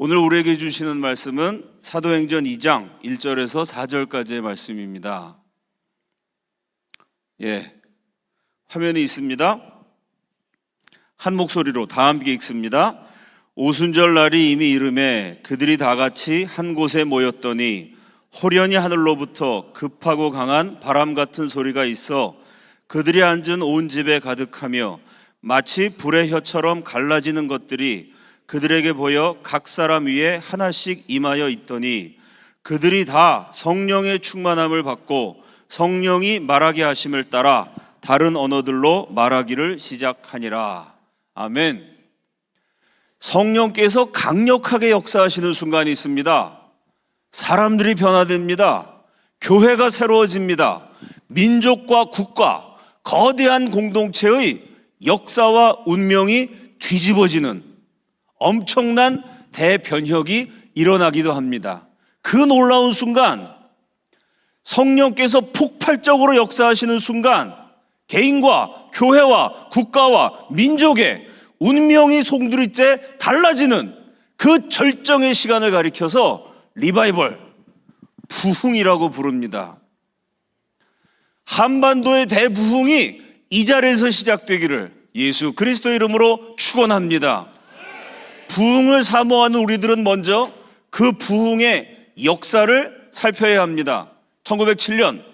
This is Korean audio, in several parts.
오늘 우리에게 주시는 말씀은 사도행전 2장 1절에서 4절까지의 말씀입니다. 화면이 있습니다. 한 목소리로 다 함께 읽습니다. 오순절 날이 이미 이르매 그들이 다 같이 한 곳에 모였더니 호련히 하늘로부터 급하고 강한 바람 같은 소리가 있어 그들이 앉은 온 집에 가득하며 마치 불의 혀처럼 갈라지는 것들이 그들에게 보여 각 사람 위에 하나씩 임하여 있더니 그들이 다 성령의 충만함을 받고 성령이 말하게 하심을 따라 다른 언어들로 말하기를 시작하니라. 아멘. 성령께서 강력하게 역사하시는 순간이 있습니다. 사람들이 변화됩니다. 교회가 새로워집니다. 민족과 국가, 거대한 공동체의 역사와 운명이 뒤집어지는 엄청난 대변혁이 일어나기도 합니다. 그 놀라운 순간, 성령께서 폭발적으로 역사하시는 순간, 개인과 교회와 국가와 민족의 운명이 송두리째 달라지는 그 절정의 시간을 가리켜서 리바이벌, 부흥이라고 부릅니다. 한반도의 대부흥이 이 자리에서 시작되기를 예수 그리스도의 이름으로 축원합니다. 부흥을 사모하는 우리들은 먼저 그 부흥의 역사를 살펴야 합니다. 1907년,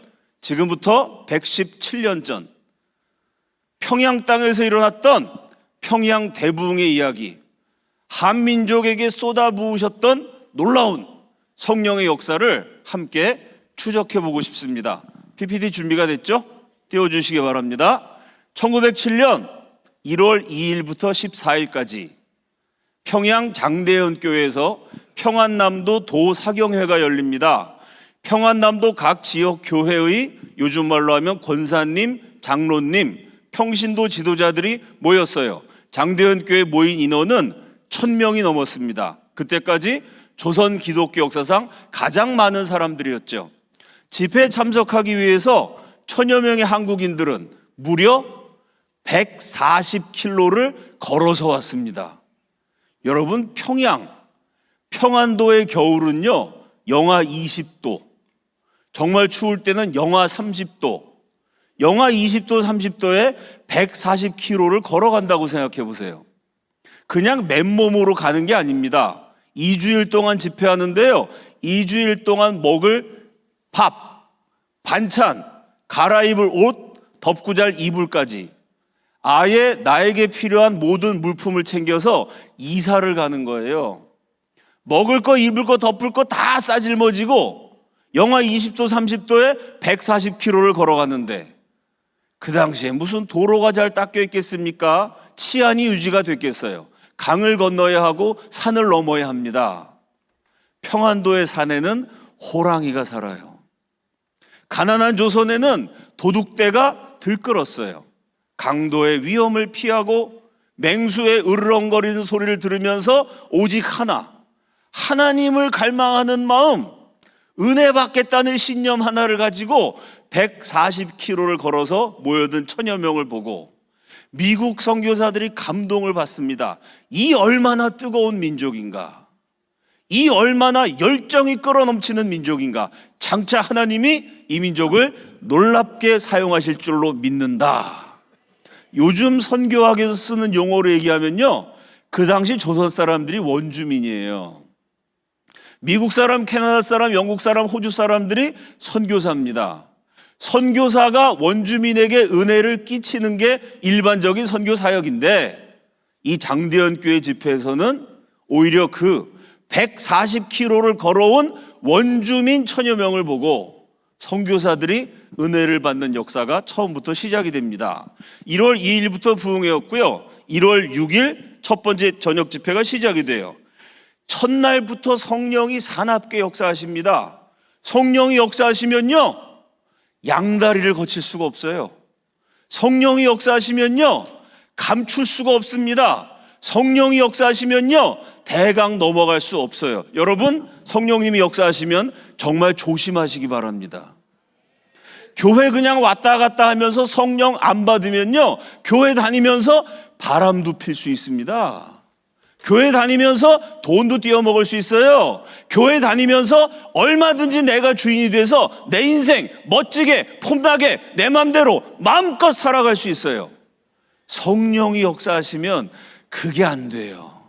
지금부터 117년 전 평양 땅에서 일어났던 평양 대부흥의 이야기, 한민족에게 쏟아부으셨던 놀라운 성령의 역사를 함께 추적해보고 싶습니다. PPT 준비가 됐죠? 띄워주시기 바랍니다. 1907년 1월 2일부터 14일까지 평양 장대현 교회에서 평안남도 도사경회가 열립니다. 평안남도 각 지역 교회의 요즘 말로 하면 권사님, 장로님, 평신도 지도자들이 모였어요. 장대현 교회 모인 인원은 1000명이 넘었습니다. 그때까지 조선 기독교 역사상 가장 많은 사람들이었죠. 집회에 참석하기 위해서 1000여 명의 한국인들은 무려 140km를 걸어서 왔습니다. 여러분, 평안도의 겨울은요 영하 20도, 정말 추울 때는 영하 30도, 영하 20도, 30도에 140km를 걸어간다고 생각해 보세요. 그냥 맨몸으로 가는 게 아닙니다. 2주일 동안 집회하는데요, 2주일 동안 먹을 밥, 반찬, 갈아입을 옷, 덮고 잘 이불까지 아예 나에게 필요한 모든 물품을 챙겨서 이사를 가는 거예요. 먹을 거, 입을 거, 덮을 거 다 싸질머지고 영하 20도, 30도에 140km를 걸어갔는데 그 당시에 무슨 도로가 잘 닦여 있겠습니까? 치안이 유지가 됐겠어요. 강을 건너야 하고 산을 넘어야 합니다. 평안도의 산에는 호랑이가 살아요. 가난한 조선에는 도둑대가 들끓었어요. 강도의 위험을 피하고 맹수의 으르렁거리는 소리를 들으면서 오직 하나님을 갈망하는 마음, 은혜 받겠다는 신념 하나를 가지고 140km를 걸어서 모여든 1000여 명을 보고 미국 선교사들이 감동을 받습니다. 이 얼마나 뜨거운 민족인가, 이 얼마나 열정이 끌어넘치는 민족인가, 장차 하나님이 이 민족을 놀랍게 사용하실 줄로 믿는다. 요즘 선교학에서 쓰는 용어로 얘기하면요, 그 당시 조선 사람들이 원주민이에요. 미국 사람, 캐나다 사람, 영국 사람, 호주 사람들이 선교사입니다. 선교사가 원주민에게 은혜를 끼치는 게 일반적인 선교 사역인데, 이 장대현 교회 집회에서는 오히려 그 140km를 걸어온 원주민 1000여 명을 보고 선교사들이 은혜를 받는 역사가 처음부터 시작이 됩니다. 1월 2일부터 부흥회였고요, 1월 6일 첫 번째 저녁 집회가 시작이 돼요. 첫날부터 성령이 사납게 역사하십니다. 성령이 역사하시면요, 양다리를 거칠 수가 없어요. 성령이 역사하시면요, 감출 수가 없습니다. 성령이 역사하시면요, 대강 넘어갈 수 없어요. 여러분, 성령님이 역사하시면 정말 조심하시기 바랍니다. 교회 그냥 왔다 갔다 하면서 성령 안 받으면요, 교회 다니면서 바람도 필 수 있습니다. 교회 다니면서 돈도 띄어먹을 수 있어요. 교회 다니면서 얼마든지 내가 주인이 돼서 내 인생 멋지게 폼나게 내 맘대로 마음껏 살아갈 수 있어요. 성령이 역사하시면 그게 안 돼요.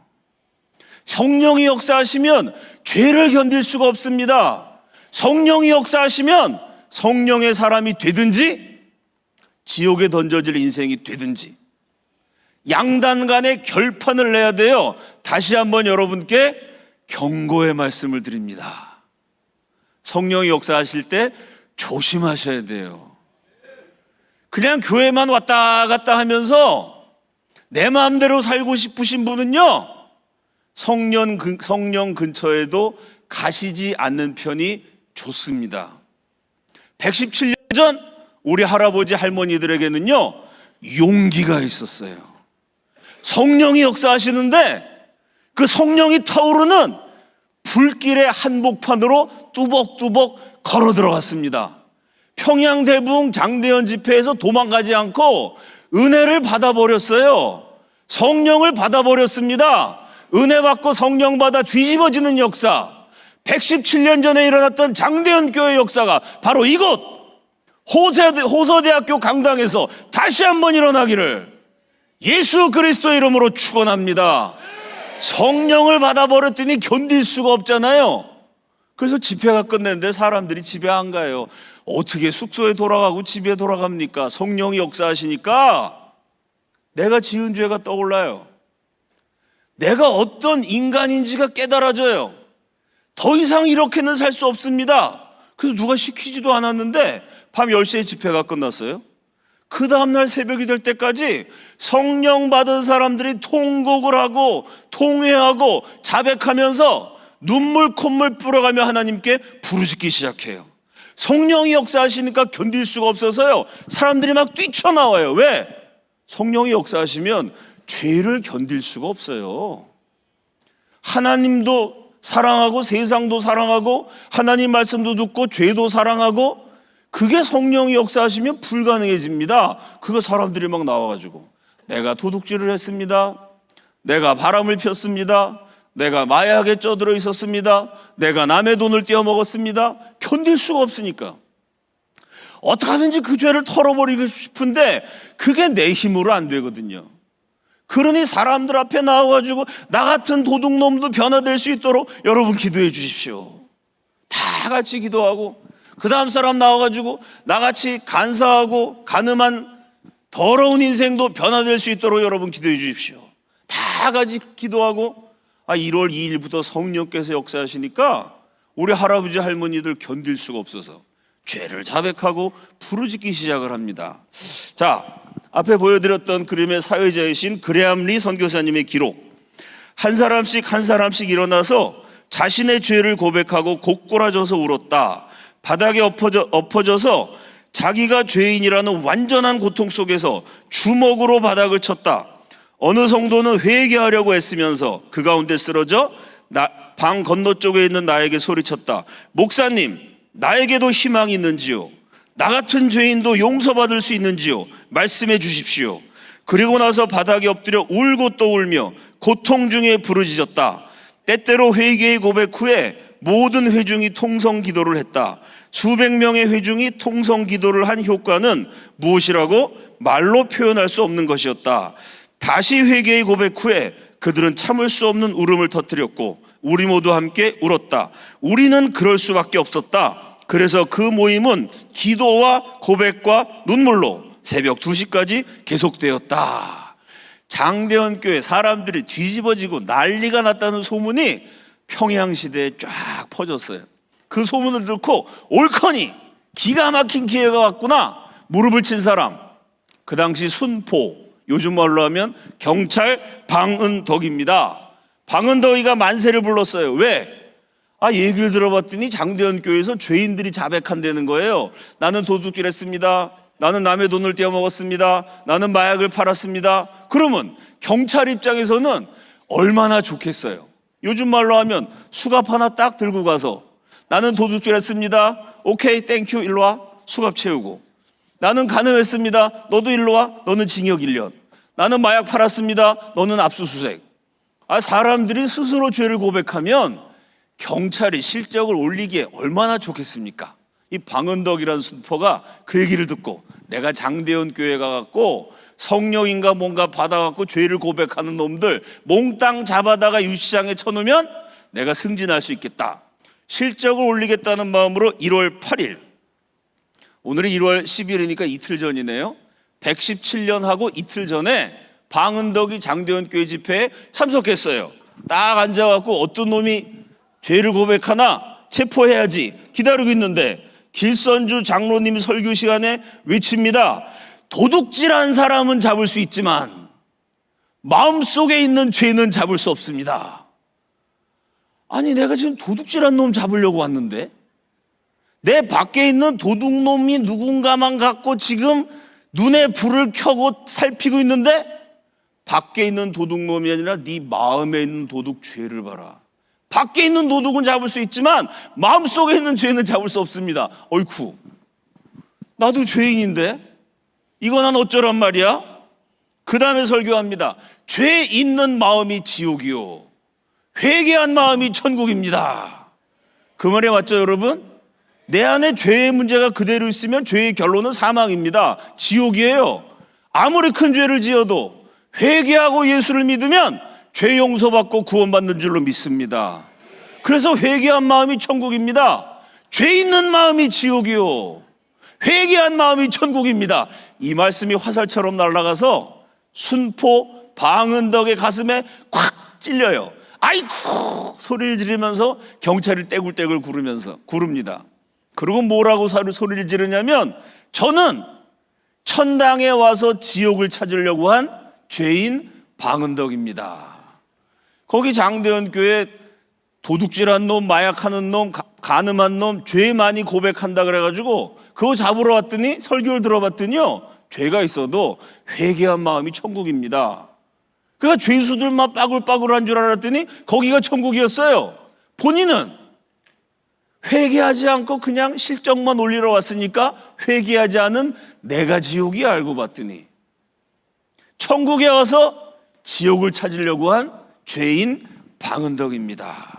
성령이 역사하시면 죄를 견딜 수가 없습니다. 성령이 역사하시면 성령의 사람이 되든지 지옥에 던져질 인생이 되든지 양단 간의 결판을 내야 돼요. 다시 한번 여러분께 경고의 말씀을 드립니다. 성령이 역사하실 때 조심하셔야 돼요. 그냥 교회만 왔다 갔다 하면서 내 마음대로 살고 싶으신 분은요, 성령 근처에도 가시지 않는 편이 좋습니다. 117년 전 우리 할아버지 할머니들에게는요, 용기가 있었어요. 성령이 역사하시는데 그 성령이 타오르는 불길의 한복판으로 뚜벅뚜벅 걸어 들어갔습니다. 평양대부흥 장대현 집회에서 도망가지 않고 은혜를 받아버렸어요. 성령을 받아버렸습니다. 은혜 받고 성령 받아 뒤집어지는 역사, 117년 전에 일어났던 장대현 교회 역사가 바로 이곳 호서대학교 강당에서 다시 한번 일어나기를 예수 그리스도의 이름으로 축원합니다. 성령을 받아버렸더니 견딜 수가 없잖아요. 그래서 집회가 끝냈는데 사람들이 집에 안 가요. 어떻게 숙소에 돌아가고 집에 돌아갑니까? 성령이 역사하시니까 내가 지은 죄가 떠올라요. 내가 어떤 인간인지가 깨달아져요. 더 이상 이렇게는 살 수 없습니다. 그래서 누가 시키지도 않았는데 밤 10시에 집회가 끝났어요. 그 다음날 새벽이 될 때까지 성령 받은 사람들이 통곡을 하고 통회하고 자백하면서 눈물 콧물 뿌려가며 하나님께 부르짖기 시작해요. 성령이 역사하시니까 견딜 수가 없어서요, 사람들이 막 뛰쳐나와요. 왜? 성령이 역사하시면 죄를 견딜 수가 없어요. 하나님도 사랑하고 세상도 사랑하고 하나님 말씀도 듣고 죄도 사랑하고, 그게 성령이 역사하시면 불가능해집니다. 그거 사람들이 막 나와가지고 내가 도둑질을 했습니다, 내가 바람을 폈습니다, 내가 마약에 쪄들어 있었습니다, 내가 남의 돈을 떼어먹었습니다. 견딜 수가 없으니까 어떻게 하든지 그 죄를 털어버리고 싶은데 그게 내 힘으로 안 되거든요. 그러니 사람들 앞에 나와가지고 나 같은 도둑놈도 변화될 수 있도록 여러분 기도해 주십시오. 다 같이 기도하고, 그 다음 사람 나와가지고 나같이 간사하고 가늠한 더러운 인생도 변화될 수 있도록 여러분 기도해 주십시오. 다 같이 기도하고, 1월 2일부터 성령께서 역사하시니까 우리 할아버지 할머니들 견딜 수가 없어서 죄를 자백하고 부르짖기 시작을 합니다. 자, 앞에 보여드렸던 그림의 사회자이신 그레암 리 선교사님의 기록, 한 사람씩 일어나서 자신의 죄를 고백하고 고꾸라져서 울었다. 바닥에 엎어져서 자기가 죄인이라는 완전한 고통 속에서 주먹으로 바닥을 쳤다. 어느 성도는 회개하려고 애쓰면서 그 가운데 쓰러져 방 건너쪽에 있는 나에게 소리쳤다. 목사님, 나에게도 희망이 있는지요? 나 같은 죄인도 용서받을 수 있는지요? 말씀해 주십시오. 그리고 나서 바닥에 엎드려 울고 또 울며 고통 중에 부르짖었다. 때때로 회개의 고백 후에 모든 회중이 통성 기도를 했다. 수백 명의 회중이 통성 기도를 한 효과는 무엇이라고 말로 표현할 수 없는 것이었다. 다시 회개의 고백 후에 그들은 참을 수 없는 울음을 터뜨렸고 우리 모두 함께 울었다. 우리는 그럴 수밖에 없었다. 그래서 그 모임은 기도와 고백과 눈물로 새벽 2시까지 계속되었다. 장대현 교회 사람들이 뒤집어지고 난리가 났다는 소문이 평양시대에 쫙 퍼졌어요. 그 소문을 듣고 옳거니 기가 막힌 기회가 왔구나 무릎을 친 사람, 그 당시 순포, 요즘 말로 하면 경찰 방은덕입니다. 방은덕이가 만세를 불렀어요. 왜? 얘기를 들어봤더니 장대현 교회에서 죄인들이 자백한다는 거예요. 나는 도둑질했습니다, 나는 남의 돈을 떼어먹었습니다, 나는 마약을 팔았습니다. 그러면 경찰 입장에서는 얼마나 좋겠어요. 요즘 말로 하면 수갑 하나 딱 들고 가서 나는 도둑질했습니다, 오케이 땡큐 일로 와, 수갑 채우고. 나는 가늠했습니다, 너도 일로 와, 너는 징역 1년. 나는 마약 팔았습니다, 너는 압수수색. 사람들이 스스로 죄를 고백하면 경찰이 실적을 올리기에 얼마나 좋겠습니까? 이 방은덕이라는 순포가 그 얘기를 듣고 내가 장대현 교회 가갖고 성령인가 뭔가 받아갖고 죄를 고백하는 놈들 몽땅 잡아다가 유치장에 쳐놓으면 내가 승진할 수 있겠다. 실적을 올리겠다는 마음으로 1월 8일, 오늘이 1월 10일이니까 이틀 전이네요. 117년 하고 이틀 전에 방은덕이 장대현 교회 집회에 참석했어요. 딱 앉아갖고 어떤 놈이 죄를 고백하나 체포해야지 기다리고 있는데 길선주 장로님이 설교 시간에 외칩니다. 도둑질한 사람은 잡을 수 있지만 마음속에 있는 죄는 잡을 수 없습니다. 아니, 내가 지금 도둑질한 놈 잡으려고 왔는데 내 밖에 있는 도둑놈이 누군가만 갖고 지금 눈에 불을 켜고 살피고 있는데 밖에 있는 도둑놈이 아니라 네 마음에 있는 도둑 죄를 봐라. 밖에 있는 도둑은 잡을 수 있지만 마음속에 있는 죄는 잡을 수 없습니다. 어이쿠, 나도 죄인인데 이거 난 어쩌란 말이야? 그 다음에 설교합니다. 죄 있는 마음이 지옥이요 회개한 마음이 천국입니다. 그 말이 맞죠, 여러분? 내 안에 죄의 문제가 그대로 있으면 죄의 결론은 사망입니다. 지옥이에요. 아무리 큰 죄를 지어도 회개하고 예수를 믿으면 죄 용서받고 구원받는 줄로 믿습니다. 그래서 회개한 마음이 천국입니다. 죄 있는 마음이 지옥이요 회개한 마음이 천국입니다. 이 말씀이 화살처럼 날아가서 순포 방은덕의 가슴에 콱 찔려요. 아이쿠 소리를 지르면서 경찰이 떼굴떼굴 구릅니다. 그리고 뭐라고 소리를 지르냐면 저는 천당에 와서 지옥을 찾으려고 한 죄인 방은덕입니다. 거기 장대현 교회 도둑질한 놈, 마약하는 놈, 간음한 놈, 죄 많이 고백한다 그래가지고 그거 잡으러 왔더니 설교를 들어봤더니요, 죄가 있어도 회개한 마음이 천국입니다. 그러니까 죄수들만 빠글빠글한 줄 알았더니 거기가 천국이었어요. 본인은 회개하지 않고 그냥 실적만 올리러 왔으니까 회개하지 않은 내가 지옥이 알고 봤더니 천국에 와서 지옥을 찾으려고 한 죄인 방은덕입니다.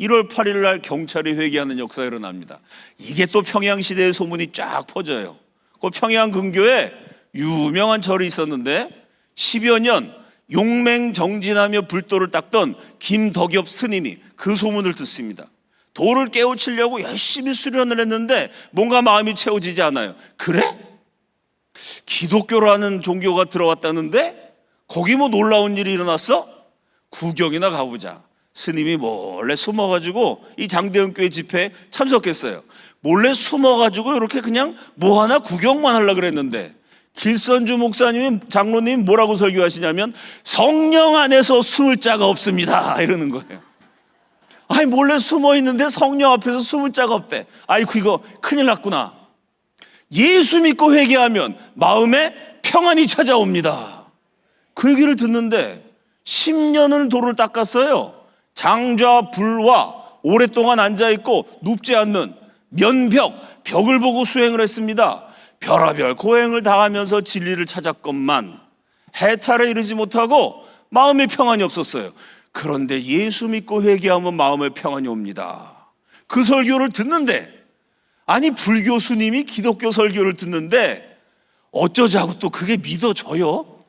1월 8일 날 경찰이 회개하는 역사가 일어납니다. 이게 또 평양시대의 소문이 쫙 퍼져요. 그 평양 근교에 유명한 절이 있었는데 10여 년 용맹정진하며 불도를 닦던 김덕엽 스님이 그 소문을 듣습니다. 도를 깨우치려고 열심히 수련을 했는데 뭔가 마음이 채워지지 않아요. 그래? 기독교라는 종교가 들어왔다는데 거기 뭐 놀라운 일이 일어났어? 구경이나 가보자. 스님이 몰래 숨어가지고 이 장대현 교회 집회에 참석했어요. 몰래 숨어가지고 이렇게 그냥 뭐 하나 구경만 하려고 그랬는데 길선주 목사님이 장로님이 뭐라고 설교하시냐면 성령 안에서 숨을 자가 없습니다 이러는 거예요. 아니 몰래 숨어 있는데 성령 앞에서 숨을 자가 없대. 아이고 이거 큰일 났구나. 예수 믿고 회개하면 마음에 평안이 찾아옵니다. 그 얘기를 듣는데 10년을 도를 닦았어요. 장좌 불와 오랫동안 앉아있고 눕지 않는 벽을 보고 수행을 했습니다. 별하별 고행을 당하면서 진리를 찾았건만 해탈에 이르지 못하고 마음에 평안이 없었어요. 그런데 예수 믿고 회개하면 마음에 평안이 옵니다. 그 설교를 듣는데, 아니 불교 스님이 기독교 설교를 듣는데 어쩌자고 또 그게 믿어져요?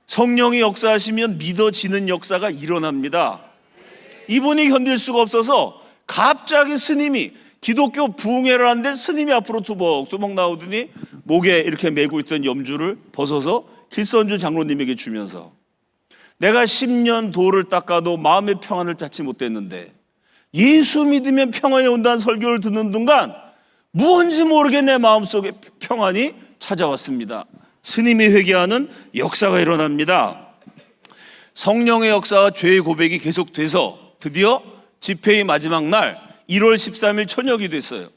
성령이 역사하시면 믿어지는 역사가 일어납니다. 이분이 견딜 수가 없어서 갑자기 스님이 기독교 부흥회를 하는데 스님이 앞으로 투벅투벅 나오더니 목에 이렇게 메고 있던 염주를 벗어서 길선주 장로님에게 주면서 내가 10년 도를 닦아도 마음의 평안을 찾지 못했는데 예수 믿으면 평안이 온다는 설교를 듣는 순간 무언지 모르게 내 마음속에 평안이 찾아왔습니다. 스님이 회개하는 역사가 일어납니다. 성령의 역사와 죄의 고백이 계속돼서 드디어 집회의 마지막 날 1월 13일 저녁이 됐어요.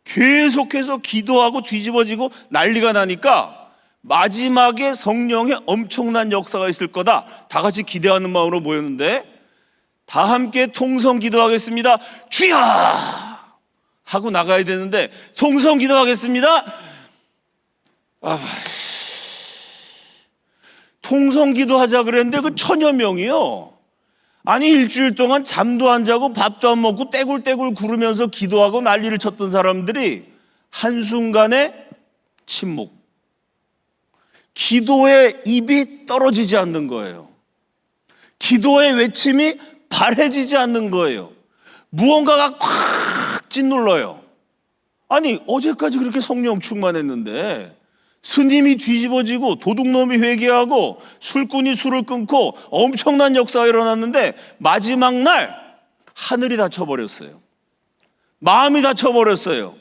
계속해서 기도하고 뒤집어지고 난리가 나니까 마지막에 성령의 엄청난 역사가 있을 거다. 다 같이 기대하는 마음으로 모였는데 다 함께 통성 기도하겠습니다. 주여! 하고 나가야 되는데 통성 기도하겠습니다. 통성기도 하자 그랬는데 그 1000여 명이요. 아니 일주일 동안 잠도 안 자고 밥도 안 먹고 떼굴떼굴 구르면서 기도하고 난리를 쳤던 사람들이 한순간에 침묵. 기도의 입이 떨어지지 않는 거예요. 기도의 외침이 발해지지 않는 거예요. 무언가가 콱 짓눌러요. 아니 어제까지 그렇게 성령 충만했는데 스님이 뒤집어지고 도둑놈이 회개하고 술꾼이 술을 끊고 엄청난 역사가 일어났는데 마지막 날 하늘이 닫혀버렸어요. 마음이 닫혀버렸어요.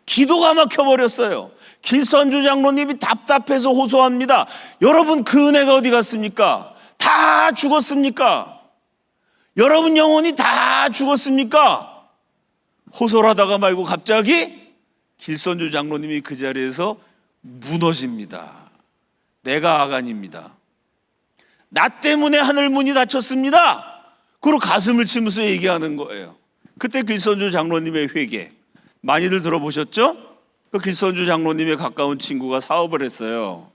기도가 막혀버렸어요. 길선주 장로님이 답답해서 호소합니다. 여러분 그 은혜가 어디 갔습니까? 다 죽었습니까? 여러분 영혼이 다 죽었습니까? 호소를 하다가 말고 갑자기 길선주 장로님이 그 자리에서 무너집니다. 내가 아간입니다. 나 때문에 하늘 문이 닫혔습니다. 그리고 가슴을 치면서 얘기하는 거예요. 그때 길선주 장로님의 회개 많이들 들어보셨죠? 그 길선주 장로님의 가까운 친구가 사업을 했어요.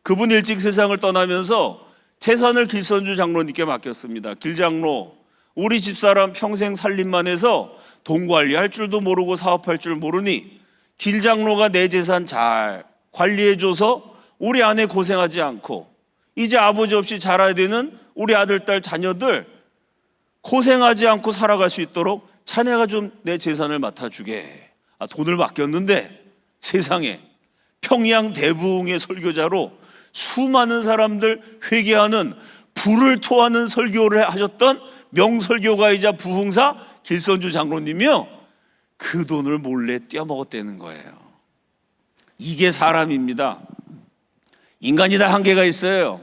그분 일찍 세상을 떠나면서 재산을 길선주 장로님께 맡겼습니다. 길장로, 우리 집사람 평생 살림만 해서 돈 관리할 줄도 모르고 사업할 줄 모르니 길장로가 내 재산 잘 관리해줘서 우리 아내 고생하지 않고 이제 아버지 없이 자라야 되는 우리 아들, 딸, 자녀들 고생하지 않고 살아갈 수 있도록 자네가 좀 내 재산을 맡아주게. 돈을 맡겼는데 세상에 평양 대부흥의 설교자로 수많은 사람들 회개하는 불을 토하는 설교를 하셨던 명설교가이자 부흥사 길선주 장로님이요, 그 돈을 몰래 떼어먹었다는 거예요. 이게 사람입니다. 인간이 다 한계가 있어요.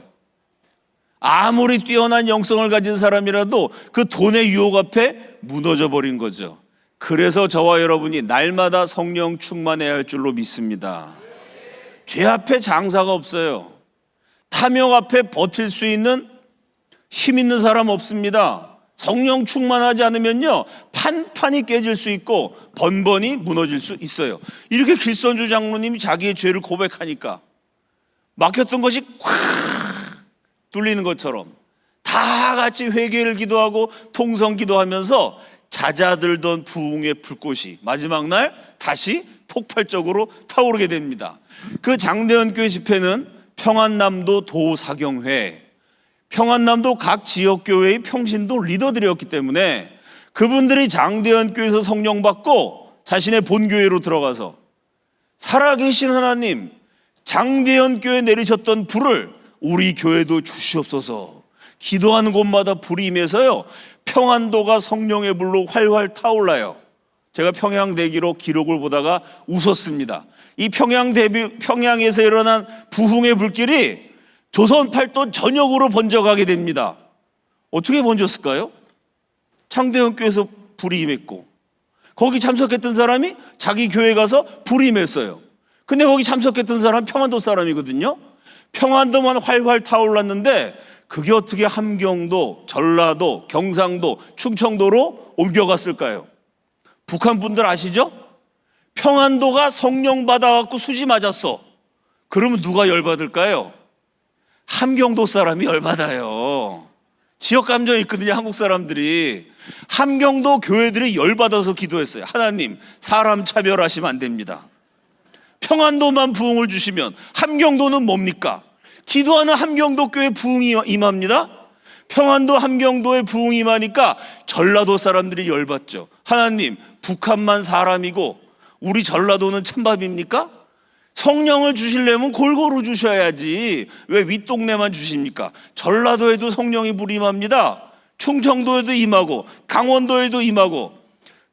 아무리 뛰어난 영성을 가진 사람이라도 그 돈의 유혹 앞에 무너져 버린 거죠. 그래서 저와 여러분이 날마다 성령 충만해야 할 줄로 믿습니다. 죄 앞에 장사가 없어요. 탐욕 앞에 버틸 수 있는 힘 있는 사람 없습니다. 성령 충만하지 않으면요 판판이 깨질 수 있고 번번이 무너질 수 있어요. 이렇게 길선주 장로님이 자기의 죄를 고백하니까 막혔던 것이 콱 뚫리는 것처럼 다 같이 회개를 기도하고 통성 기도하면서 잦아들던 부흥의 불꽃이 마지막 날 다시 폭발적으로 타오르게 됩니다. 그 장대현 교회 집회는 평안남도 도사경회, 평안남도 각 지역교회의 평신도 리더들이었기 때문에 그분들이 장대현 교회에서 성령 받고 자신의 본교회로 들어가서 살아계신 하나님, 장대현 교회에 내리셨던 불을 우리 교회도 주시옵소서 기도하는 곳마다 불이 임해서요 평안도가 성령의 불로 활활 타올라요. 제가 평양대기로 기록을 보다가 웃었습니다. 이 평양에서 일어난 부흥의 불길이 조선 팔도 전역으로 번져가게 됩니다. 어떻게 번졌을까요? 장대현 교회에서 불이 임했고 거기 참석했던 사람이 자기 교회 가서 불이 임했어요. 근데 거기 참석했던 사람 평안도 사람이거든요. 평안도만 활활 타올랐는데 그게 어떻게 함경도, 전라도, 경상도, 충청도로 옮겨갔을까요? 북한 분들 아시죠? 평안도가 성령 받아갖고 수지 맞았어. 그러면 누가 열받을까요? 함경도 사람이 열받아요. 지역 감정이 있거든요. 한국 사람들이. 함경도 교회들이 열받아서 기도했어요. 하나님, 사람 차별하시면 안 됩니다. 평안도만 부흥을 주시면 함경도는 뭡니까? 기도하는 함경도 교회 부흥이 임합니다. 평안도 함경도에 부흥이 임하니까 전라도 사람들이 열받죠. 하나님, 북한만 사람이고 우리 전라도는 찬밥입니까? 성령을 주시려면 골고루 주셔야지 왜 윗동네만 주십니까? 전라도에도 성령이 불임합니다. 충청도에도 임하고 강원도에도 임하고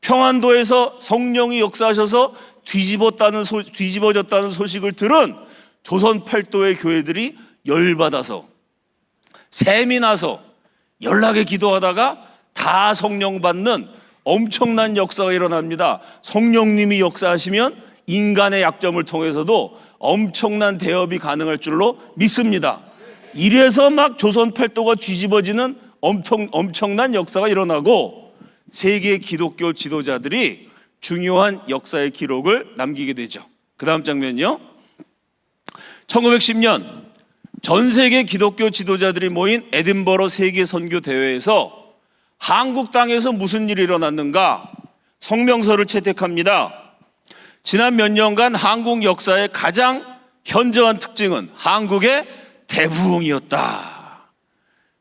평안도에서 성령이 역사하셔서 뒤집어졌다는 소식을 들은 조선 팔도의 교회들이 열받아서 샘이 나서 연락에 기도하다가 다 성령 받는 엄청난 역사가 일어납니다. 성령님이 역사하시면 인간의 약점을 통해서도 엄청난 대업이 가능할 줄로 믿습니다. 이래서 막 조선 팔도가 뒤집어지는 엄청난 역사가 일어나고 세계 기독교 지도자들이 중요한 역사의 기록을 남기게 되죠. 그 다음 장면이요. 1910년 전 세계 기독교 지도자들이 모인 에딘버러 세계 선교 대회에서 한국 땅에서 무슨 일이 일어났는가? 성명서를 채택합니다. 지난 몇 년간 한국 역사의 가장 현저한 특징은 한국의 대부흥이었다.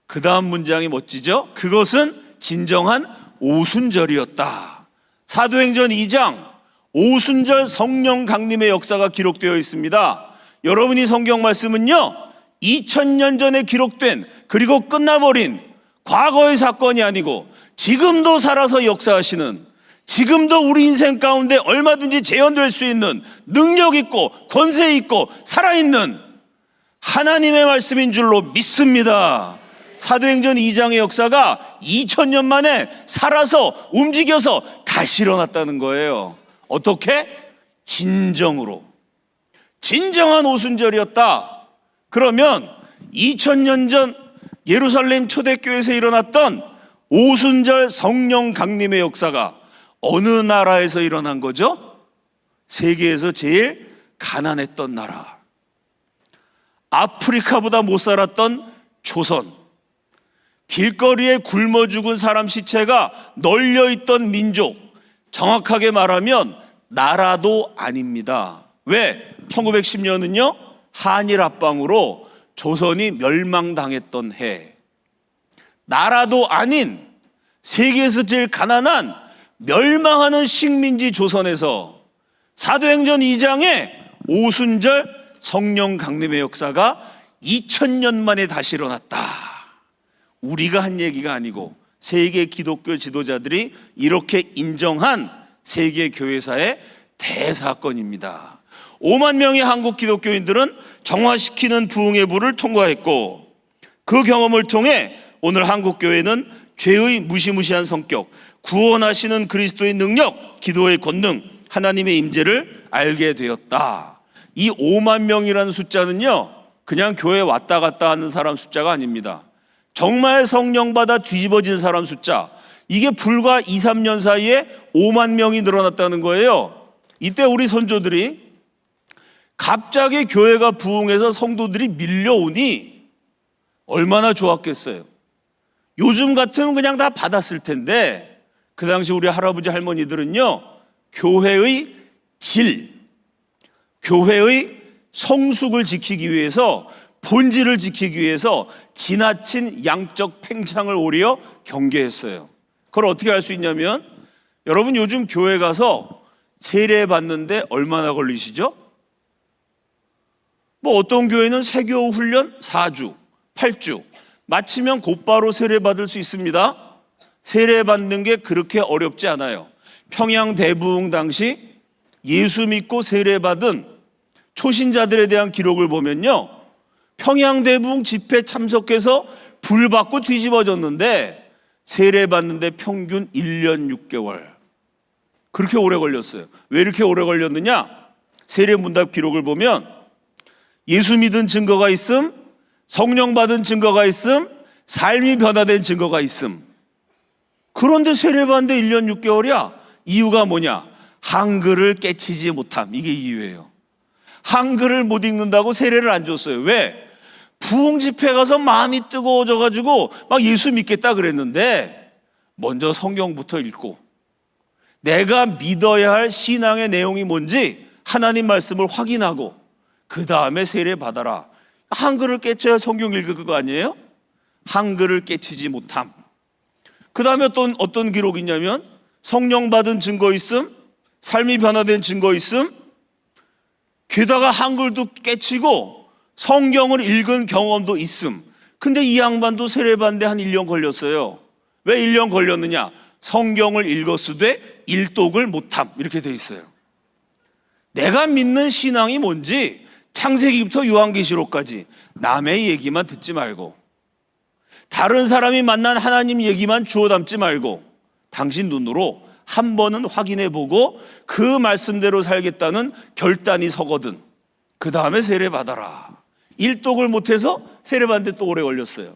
그 다음 문장이 멋지죠? 그것은 진정한 오순절이었다. 사도행전 2장 오순절 성령 강림의 역사가 기록되어 있습니다. 여러분이 성경 말씀은요 2000년 전에 기록된 그리고 끝나버린 과거의 사건이 아니고 지금도 살아서 역사하시는, 지금도 우리 인생 가운데 얼마든지 재현될 수 있는 능력 있고 권세 있고 살아있는 하나님의 말씀인 줄로 믿습니다. 사도행전 2장의 역사가 2000년 만에 살아서 움직여서 다시 일어났다는 거예요. 어떻게? 진정으로. 진정한 오순절이었다. 그러면 2000년 전 예루살렘 초대교회에서 일어났던 오순절 성령 강림의 역사가 어느 나라에서 일어난 거죠? 세계에서 제일 가난했던 나라, 아프리카보다 못 살았던 조선, 길거리에 굶어 죽은 사람 시체가 널려있던 민족, 정확하게 말하면 나라도 아닙니다. 왜? 1910년은요 한일 합방으로 조선이 멸망당했던 해. 나라도 아닌 세계에서 제일 가난한 멸망하는 식민지 조선에서 사도행전 2장에 오순절 성령 강림의 역사가 2000년 만에 다시 일어났다. 우리가 한 얘기가 아니고 세계 기독교 지도자들이 이렇게 인정한 세계 교회사의 대사건입니다. 5만 명의 한국 기독교인들은 정화시키는 부흥의 불을 통과했고, 그 경험을 통해 오늘 한국 교회는 죄의 무시무시한 성격, 구원하시는 그리스도의 능력, 기도의 권능, 하나님의 임재를 알게 되었다. 이 5만 명이라는 숫자는요 그냥 교회 왔다 갔다 하는 사람 숫자가 아닙니다. 정말 성령 받아 뒤집어진 사람 숫자, 이게 불과 2, 3년 사이에 5만 명이 늘어났다는 거예요. 이때 우리 선조들이 갑자기 교회가 부흥해서 성도들이 밀려오니 얼마나 좋았겠어요. 요즘 같으면 그냥 다 받았을 텐데 그 당시 우리 할아버지 할머니들은요 교회의 질, 교회의 성숙을 지키기 위해서, 본질을 지키기 위해서 지나친 양적 팽창을 오히려 경계했어요. 그걸 어떻게 할 수 있냐면, 여러분 요즘 교회 가서 세례 받는데 얼마나 걸리시죠? 뭐 어떤 교회는 세교 훈련 4주, 8주 마치면 곧바로 세례 받을 수 있습니다. 세례 받는 게 그렇게 어렵지 않아요. 평양 대부흥 당시 예수 믿고 세례 받은 초신자들에 대한 기록을 보면요 평양 대부흥 집회 참석해서 불 받고 뒤집어졌는데 세례 받는데 평균 1년 6개월, 그렇게 오래 걸렸어요. 왜 이렇게 오래 걸렸느냐? 세례 문답 기록을 보면 예수 믿은 증거가 있음, 성령 받은 증거가 있음, 삶이 변화된 증거가 있음. 그런데 세례 받는데 1년 6개월이야. 이유가 뭐냐? 한글을 깨치지 못함. 이게 이유예요. 한글을 못 읽는다고 세례를 안 줬어요. 왜? 부흥 집회 가서 마음이 뜨거워져 가지고 막 예수 믿겠다 그랬는데 먼저 성경부터 읽고 내가 믿어야 할 신앙의 내용이 뭔지 하나님 말씀을 확인하고 그 다음에 세례 받아라. 한글을 깨쳐야 성경 읽을 거 아니에요? 한글을 깨치지 못함. 그 다음에 또 어떤 기록이 있냐면 성령 받은 증거 있음, 삶이 변화된 증거 있음, 게다가 한글도 깨치고 성경을 읽은 경험도 있음. 근데 이 양반도 세례 받는데 한 1년 걸렸어요. 왜 1년 걸렸느냐? 성경을 읽었으되 일독을 못함. 이렇게 돼 있어요. 내가 믿는 신앙이 뭔지 창세기부터 요한계시록까지 남의 얘기만 듣지 말고, 다른 사람이 만난 하나님 얘기만 주워 담지 말고 당신 눈으로 한 번은 확인해 보고 그 말씀대로 살겠다는 결단이 서거든 그 다음에 세례 받아라. 일독을 못해서 세례 받는데 또 오래 걸렸어요.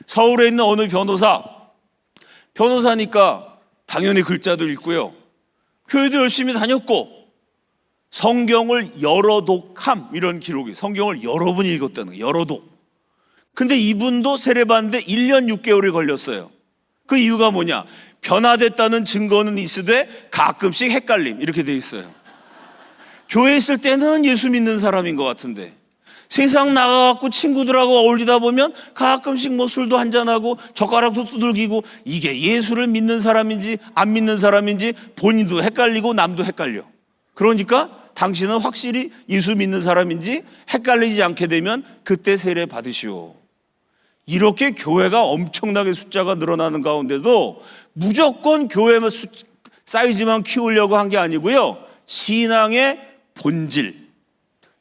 서울에 있는 어느 변호사니까 당연히 글자도 읽고요, 교회도 열심히 다녔고 성경을 여러 독함, 이런 기록이, 성경을 여러 번 읽었다는 거예요. 여러 독. 근데 이분도 세례받는데 1년 6개월이 걸렸어요. 그 이유가 뭐냐? 변화됐다는 증거는 있으되 가끔씩 헷갈림, 이렇게 돼 있어요. 교회에 있을 때는 예수 믿는 사람인 것 같은데 세상 나가갖고 친구들하고 어울리다 보면 가끔씩 뭐 술도 한잔하고 젓가락도 두들기고, 이게 예수를 믿는 사람인지 안 믿는 사람인지 본인도 헷갈리고 남도 헷갈려. 그러니까 당신은 확실히 예수 믿는 사람인지 헷갈리지 않게 되면 그때 세례 받으시오. 이렇게 교회가 엄청나게 숫자가 늘어나는 가운데도 무조건 교회 사이즈만 키우려고 한 게 아니고요, 신앙의 본질,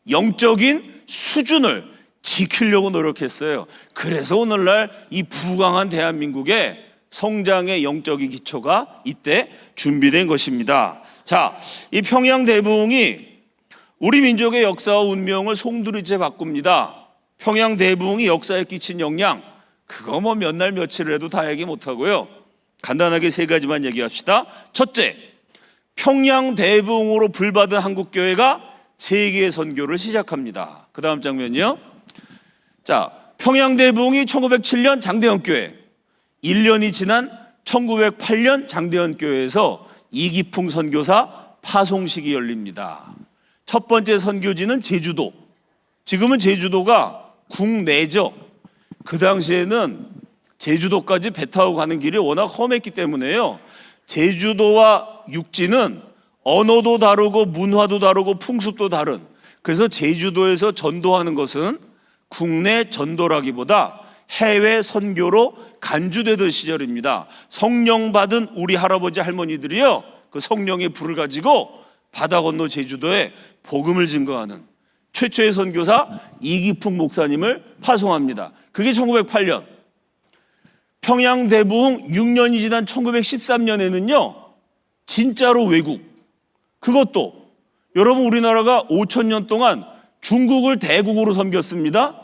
영적인 수준을 지키려고 노력했어요. 그래서 오늘날 이 부강한 대한민국의 성장의 영적인 기초가 이때 준비된 것입니다. 자, 이 평양대부흥이 우리 민족의 역사와 운명을 송두리째 바꿉니다. 평양대부흥이 역사에 끼친 영향, 그거 뭐 몇 날 며칠을 해도 다 얘기 못하고요, 간단하게 세 가지만 얘기합시다. 첫째, 평양대부흥으로 불받은 한국교회가 세계 선교를 시작합니다. 그 다음 장면이요. 자, 평양대부흥이 1907년 장대현교회, 1년이 지난 1908년 장대현교회에서 이기풍 선교사 파송식이 열립니다. 첫 번째 선교지는 제주도. 지금은 제주도가 국내죠. 그 당시에는 제주도까지 배 타고 가는 길이 워낙 험했기 때문에요, 제주도와 육지는 언어도 다르고 문화도 다르고 풍습도 다른, 그래서 제주도에서 전도하는 것은 국내 전도라기보다 해외 선교로 간주되던 시절입니다. 성령 받은 우리 할아버지 할머니들이요, 그 성령의 불을 가지고 바다 건너 제주도에 복음을 증거하는 최초의 선교사 이기풍 목사님을 파송합니다. 그게 1908년. 평양대부흥 6년이 지난 1913년에는요 진짜로 외국, 그것도 여러분 우리나라가 5,000년 동안 중국을 대국으로 섬겼습니다.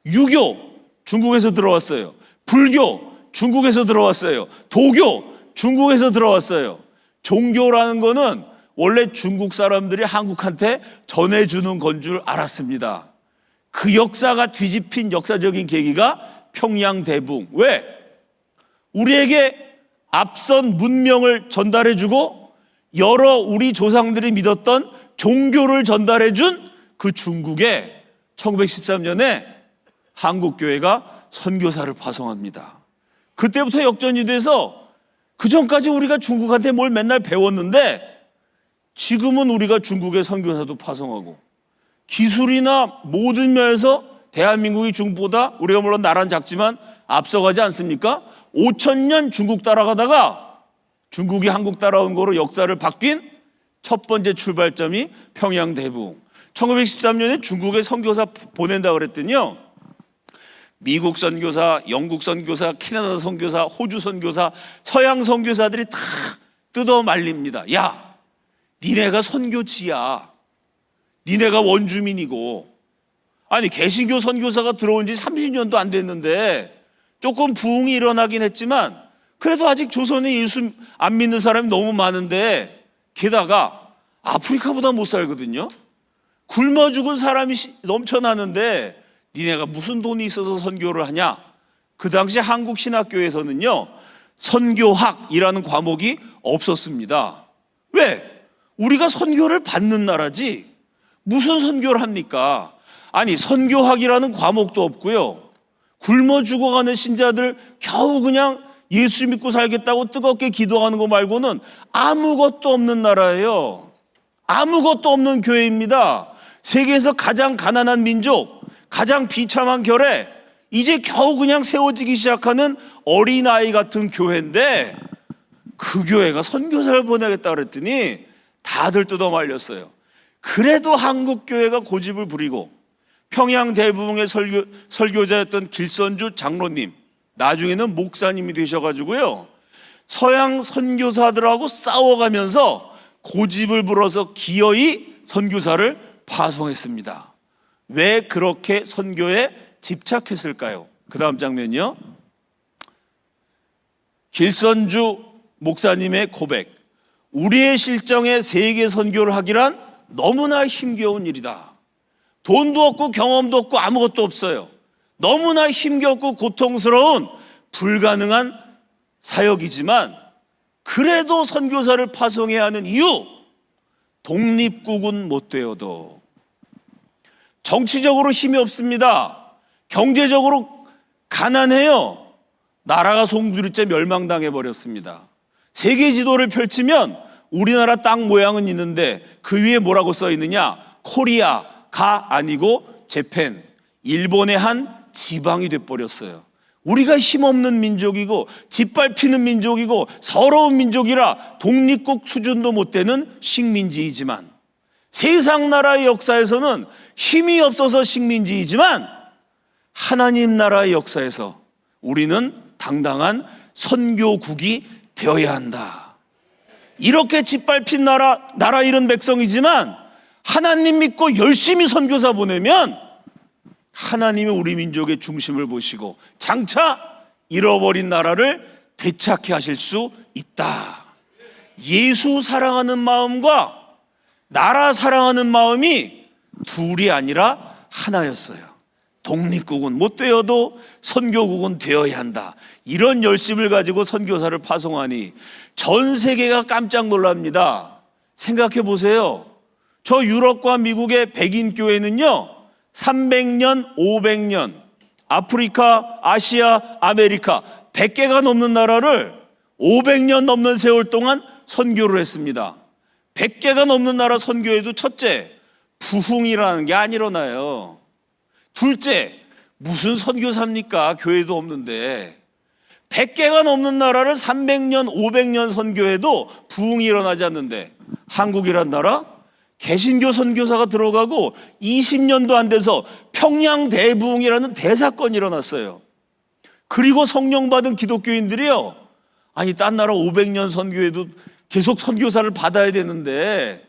유교 중국에서 들어왔어요. 불교 중국에서 들어왔어요. 도교 중국에서 들어왔어요. 종교라는 거는 원래 중국 사람들이 한국한테 전해주는 건 줄 알았습니다. 그 역사가 뒤집힌 역사적인 계기가 평양대부흥. 왜? 우리에게 앞선 문명을 전달해주고 여러 우리 조상들이 믿었던 종교를 전달해준 그 중국에 1913년에 한국교회가 선교사를 파송합니다. 그때부터 역전이 돼서 그 전까지 우리가 중국한테 뭘 맨날 배웠는데 지금은 우리가 중국의 선교사도 파송하고 기술이나 모든 면에서 대한민국이 중국보다, 우리가 물론 나라는 작지만 앞서가지 않습니까? 5,000년 중국 따라가다가 중국이 한국 따라온 거로 역사를 바뀐 첫 번째 출발점이 평양대부흥. 1913년에 중국에 선교사 보낸다 그랬더니요, 미국 선교사, 영국 선교사, 캐나다 선교사, 호주 선교사, 서양 선교사들이 다 뜯어 말립니다. 야, 니네가 선교지야. 니네가 원주민이고. 아니, 개신교 선교사가 들어온 지 30년도 안 됐는데 조금 부흥이 일어나긴 했지만 그래도 아직 조선에 예수 안 믿는 사람이 너무 많은데, 게다가 아프리카보다 못 살거든요. 굶어 죽은 사람이 넘쳐나는데 니네가 무슨 돈이 있어서 선교를 하냐? 그 당시 한국 신학교에서는요 선교학이라는 과목이 없었습니다. 왜? 우리가 선교를 받는 나라지 무슨 선교를 합니까? 아니, 선교학이라는 과목도 없고요, 굶어 죽어가는 신자들 겨우 그냥 예수 믿고 살겠다고 뜨겁게 기도하는 거 말고는 아무것도 없는 나라예요. 아무것도 없는 교회입니다. 세계에서 가장 가난한 민족, 가장 비참한 결에 이제 겨우 그냥 세워지기 시작하는 어린아이 같은 교회인데 그 교회가 선교사를 보내겠다 그랬더니 다들 뜯어 말렸어요. 그래도 한국교회가 고집을 부리고 평양대부흥의 설교자였던 길선주 장로님, 나중에는 목사님이 되셔가지고요, 서양 선교사들하고 싸워가면서 고집을 불어서 기어이 선교사를 파송했습니다. 왜 그렇게 선교에 집착했을까요? 그 다음 장면이요. 길선주 목사님의 고백. 우리의 실정에 세계 선교를 하기란 너무나 힘겨운 일이다. 돈도 없고 경험도 없고 아무것도 없어요. 너무나 힘겹고 고통스러운 불가능한 사역이지만 그래도 선교사를 파송해야 하는 이유, 독립국은 못 되어도 정치적으로 힘이 없습니다. 경제적으로 가난해요. 나라가 송두리째 멸망당해 버렸습니다. 세계 지도를 펼치면 우리나라 땅 모양은 있는데 그 위에 뭐라고 써 있느냐? 코리아가 아니고 재팬, 일본의 한 지방이 돼버렸어요. 우리가 힘없는 민족이고 짓밟히는 민족이고 서러운 민족이라 독립국 수준도 못 되는 식민지이지만, 세상 나라의 역사에서는 힘이 없어서 식민지이지만 하나님 나라의 역사에서 우리는 당당한 선교국이 되어야 한다. 이렇게 짓밟힌 나라 잃은 백성이지만 하나님 믿고 열심히 선교사 보내면 하나님이 우리 민족의 중심을 보시고 장차 잃어버린 나라를 되찾게 하실 수 있다. 예수 사랑하는 마음과 나라 사랑하는 마음이 둘이 아니라 하나였어요. 독립국은 못 되어도 선교국은 되어야 한다. 이런 열심을 가지고 선교사를 파송하니 전 세계가 깜짝 놀랍니다. 생각해 보세요. 저 유럽과 미국의 백인 교회는요, 300년, 500년, 아프리카, 아시아, 아메리카 100개가 넘는 나라를 500년 넘는 세월 동안 선교를 했습니다. 100개가 넘는 나라 선교에도 첫째, 부흥이라는 게 안 일어나요. 둘째, 무슨 선교사입니까? 교회도 없는데. 100개가 넘는 나라를 300년, 500년 선교해도 부흥이 일어나지 않는데, 한국이란 나라? 개신교 선교사가 들어가고 20년도 안 돼서 평양 대부흥이라는 대사건이 일어났어요. 그리고 성령 받은 기독교인들이요, 아니 딴 나라 500년 선교해도 계속 선교사를 받아야 되는데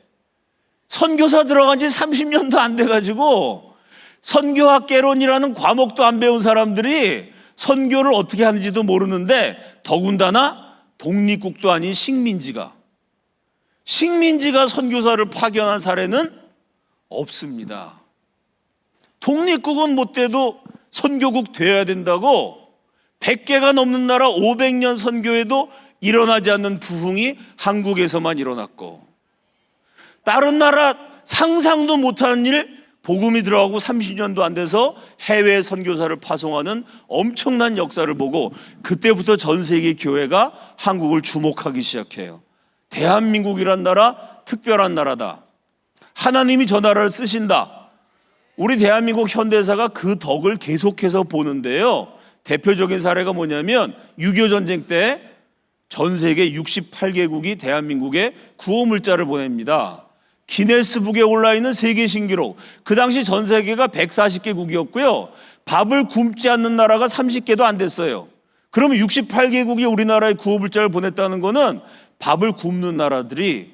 선교사 들어간 지 30년도 안 돼가지고 선교학개론이라는 과목도 안 배운 사람들이 선교를 어떻게 하는지도 모르는데, 더군다나 독립국도 아닌 식민지가 선교사를 파견한 사례는 없습니다. 독립국은 못 돼도 선교국 되어야 된다고 100개가 넘는 나라 500년 선교에도 일어나지 않는 부흥이 한국에서만 일어났고, 다른 나라 상상도 못하는 일, 복음이 들어가고 30년도 안 돼서 해외 선교사를 파송하는 엄청난 역사를 보고 그때부터 전 세계 교회가 한국을 주목하기 시작해요. 대한민국이란 나라 특별한 나라다. 하나님이 저 나라를 쓰신다. 우리 대한민국 현대사가 그 덕을 계속해서 보는데요, 대표적인 사례가 뭐냐면 6.25 전쟁 때 전 세계 68개국이 대한민국에 구호 물자를 보냅니다. 기네스북에 올라있는 세계 신기록, 그 당시 전 세계가 140개국이었고요 밥을 굶지 않는 나라가 30개도 안 됐어요. 그러면 68개국이 우리나라에 구호 물자를 보냈다는 거는 밥을 굶는 나라들이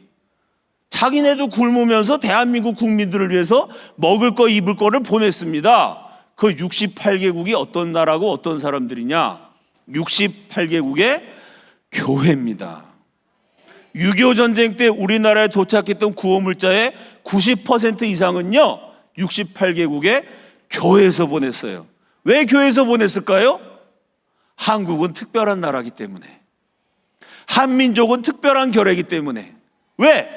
자기네도 굶으면서 대한민국 국민들을 위해서 먹을 거 입을 거를 보냈습니다. 그 68개국이 어떤 나라고 어떤 사람들이냐? 68개국의 교회입니다. 6.25 전쟁 때 우리나라에 도착했던 구호 물자의 90% 이상은요 68개국의 교회에서 보냈어요. 왜 교회에서 보냈을까요? 한국은 특별한 나라이기 때문에, 한민족은 특별한 결례이기 때문에. 왜?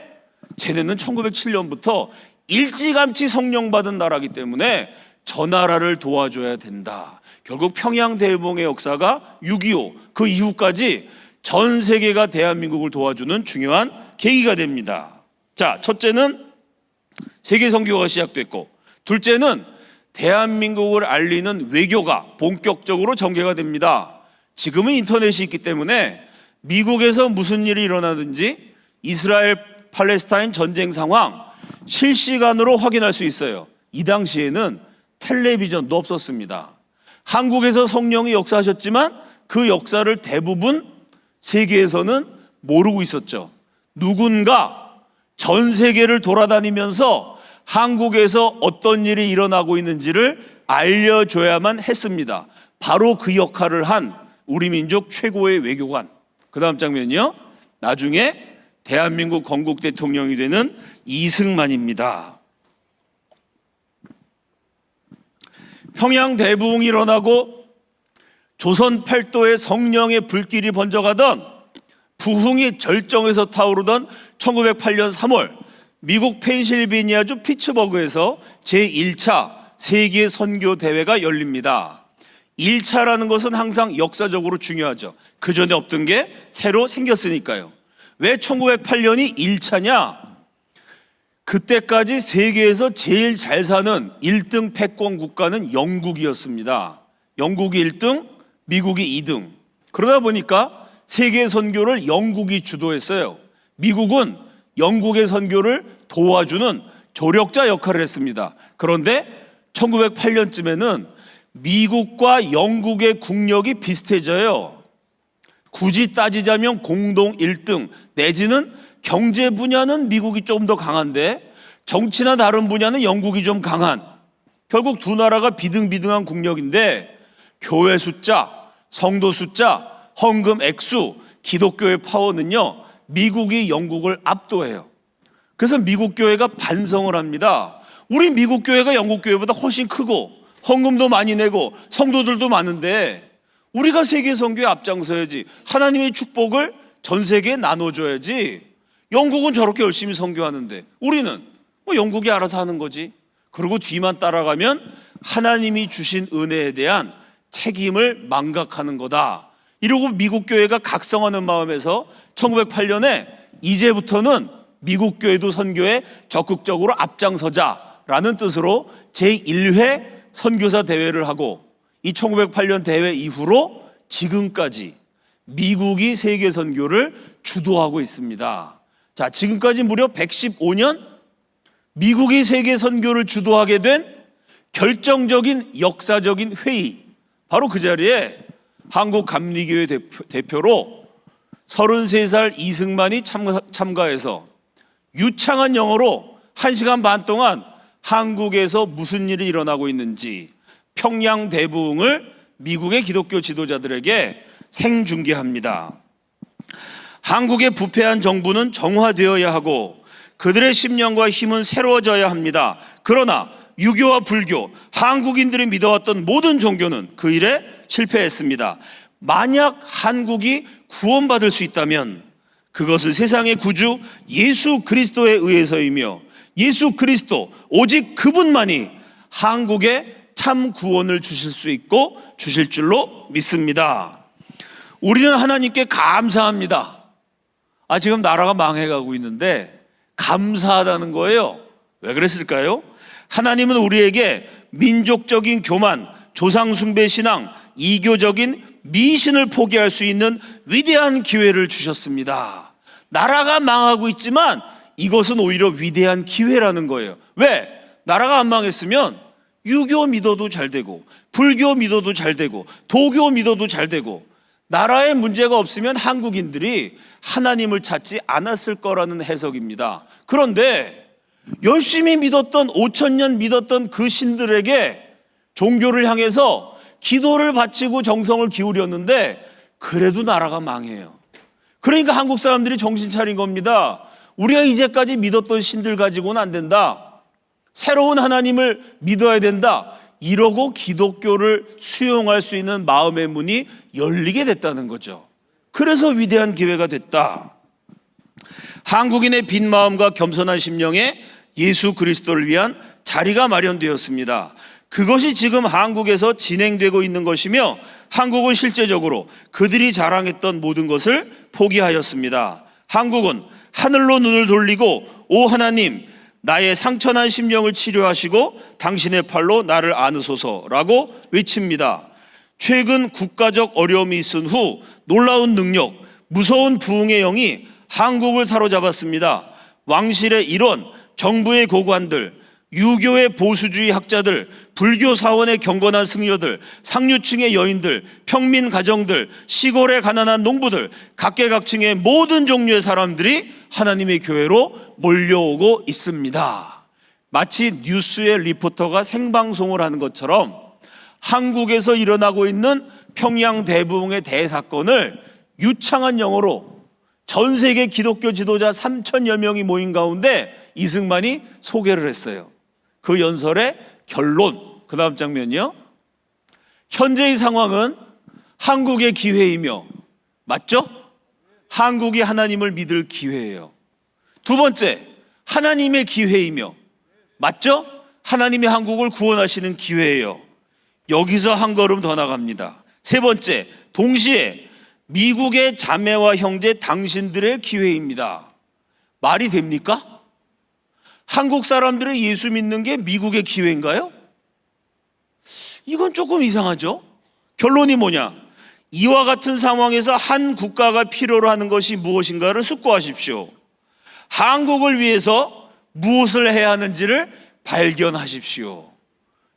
쟤네는 1907년부터 일찌감치 성령 받은 나라이기 때문에 저 나라를 도와줘야 된다. 결국 평양 대부흥의 역사가 6.25 그 이후까지 전 세계가 대한민국을 도와주는 중요한 계기가 됩니다. 자, 첫째는 세계 선교가 시작됐고, 둘째는 대한민국을 알리는 외교가 본격적으로 전개가 됩니다. 지금은 인터넷이 있기 때문에 미국에서 무슨 일이 일어나든지 이스라엘 팔레스타인 전쟁 상황 실시간으로 확인할 수 있어요. 이 당시에는 텔레비전도 없었습니다. 한국에서 성령이 역사하셨지만 그 역사를 대부분 세계에서는 모르고 있었죠. 누군가 전 세계를 돌아다니면서 한국에서 어떤 일이 일어나고 있는지를 알려줘야만 했습니다. 바로 그 역할을 한 우리 민족 최고의 외교관. 그 다음 장면이요, 나중에 대한민국 건국 대통령이 되는 이승만입니다. 평양 대부흥이 일어나고 조선 팔도에 성령의 불길이 번져가던 부흥이 절정에서 타오르던 1908년 3월 미국 펜실베니아주 피츠버그에서 제1차 세계 선교 대회가 열립니다. 1차라는 것은 항상 역사적으로 중요하죠. 그 전에 없던 게 새로 생겼으니까요. 왜 1908년이 1차냐? 그때까지 세계에서 제일 잘 사는 1등 패권 국가는 영국이었습니다. 영국이 1등, 미국이 2등. 그러다 보니까 세계 선교를 영국이 주도했어요. 미국은 영국의 선교를 도와주는 조력자 역할을 했습니다. 그런데 1908년쯤에는 미국과 영국의 국력이 비슷해져요. 굳이 따지자면 공동 1등 내지는 경제 분야는 미국이 조금 더 강한데 정치나 다른 분야는 영국이 좀 강한, 결국 두 나라가 비등비등한 국력인데 교회 숫자, 성도 숫자, 헌금 액수, 기독교의 파워는요 미국이 영국을 압도해요. 그래서 미국 교회가 반성을 합니다. 우리 미국 교회가 영국 교회보다 훨씬 크고 헌금도 많이 내고 성도들도 많은데 우리가 세계 선교에 앞장서야지. 하나님의 축복을 전 세계에 나눠줘야지. 영국은 저렇게 열심히 선교하는데 우리는 뭐 영국이 알아서 하는 거지. 그리고 뒤만 따라가면 하나님이 주신 은혜에 대한 책임을 망각하는 거다. 이러고 미국 교회가 각성하는 마음에서 1908년에 이제부터는 미국 교회도 선교에 적극적으로 앞장서자라는 뜻으로 제1회 선교사 대회를 하고, 이 1908년 대회 이후로 지금까지 미국이 세계 선교를 주도하고 있습니다. 자, 지금까지 무려 115년 미국이 세계 선교를 주도하게 된 결정적인 역사적인 회의, 바로 그 자리에 한국 감리교회 대표로 33살 이승만이 참가해서 유창한 영어로 1시간 반 동안 한국에서 무슨 일이 일어나고 있는지 평양 대부흥을 미국의 기독교 지도자들에게 생중계합니다. 한국의 부패한 정부는 정화되어야 하고 그들의 심령과 힘은 새로워져야 합니다. 그러나 유교와 불교, 한국인들이 믿어왔던 모든 종교는 그 일에 실패했습니다. 만약 한국이 구원받을 수 있다면 그것은 세상의 구주 예수 그리스도에 의해서이며 예수 그리스도 오직 그분만이 한국에 참 구원을 주실 수 있고 주실 줄로 믿습니다. 우리는 하나님께 감사합니다. 지금 나라가 망해가고 있는데 감사하다는 거예요. 왜 그랬을까요? 하나님은 우리에게 민족적인 교만, 조상숭배 신앙, 이교적인 미신을 포기할 수 있는 위대한 기회를 주셨습니다. 나라가 망하고 있지만 이것은 오히려 위대한 기회라는 거예요. 왜? 나라가 안 망했으면 유교 믿어도 잘 되고 불교 믿어도 잘 되고 도교 믿어도 잘 되고 나라에 문제가 없으면 한국인들이 하나님을 찾지 않았을 거라는 해석입니다. 그런데 열심히 믿었던 5,000년 믿었던 그 신들에게 종교를 향해서 기도를 바치고 정성을 기울였는데 그래도 나라가 망해요. 그러니까 한국 사람들이 정신 차린 겁니다. 우리가 이제까지 믿었던 신들 가지고는 안 된다. 새로운 하나님을 믿어야 된다. 이러고 기독교를 수용할 수 있는 마음의 문이 열리게 됐다는 거죠. 그래서 위대한 기회가 됐다. 한국인의 빈 마음과 겸손한 심령에 예수 그리스도를 위한 자리가 마련되었습니다. 그것이 지금 한국에서 진행되고 있는 것이며 한국은 실제적으로 그들이 자랑했던 모든 것을 포기하였습니다. 한국은 하늘로 눈을 돌리고 오 하나님 나의 상처난 심령을 치료하시고 당신의 팔로 나를 안으소서라고 외칩니다. 최근 국가적 어려움이 있은 후 놀라운 능력, 무서운 부흥의 영이 한국을 사로잡았습니다. 왕실의 일원, 정부의 고관들, 유교의 보수주의 학자들, 불교 사원의 경건한 승려들, 상류층의 여인들, 평민 가정들, 시골의 가난한 농부들, 각계각층의 모든 종류의 사람들이 하나님의 교회로 몰려오고 있습니다. 마치 뉴스의 리포터가 생방송을 하는 것처럼 한국에서 일어나고 있는 평양 대부흥의 대사건을 유창한 영어로 전 세계 기독교 지도자 3천여 명이 모인 가운데 이승만이 소개를 했어요. 그 연설의 결론, 그 다음 장면이요. 현재의 상황은 한국의 기회이며, 맞죠? 한국이 하나님을 믿을 기회예요. 두 번째, 하나님의 기회이며, 맞죠? 하나님이 한국을 구원하시는 기회예요. 여기서 한 걸음 더 나갑니다. 세 번째, 동시에 미국의 자매와 형제 당신들의 기회입니다. 말이 됩니까? 한국 사람들의 예수 믿는 게 미국의 기회인가요? 이건 조금 이상하죠? 결론이 뭐냐? 이와 같은 상황에서 한 국가가 필요로 하는 것이 무엇인가를 숙고하십시오. 한국을 위해서 무엇을 해야 하는지를 발견하십시오.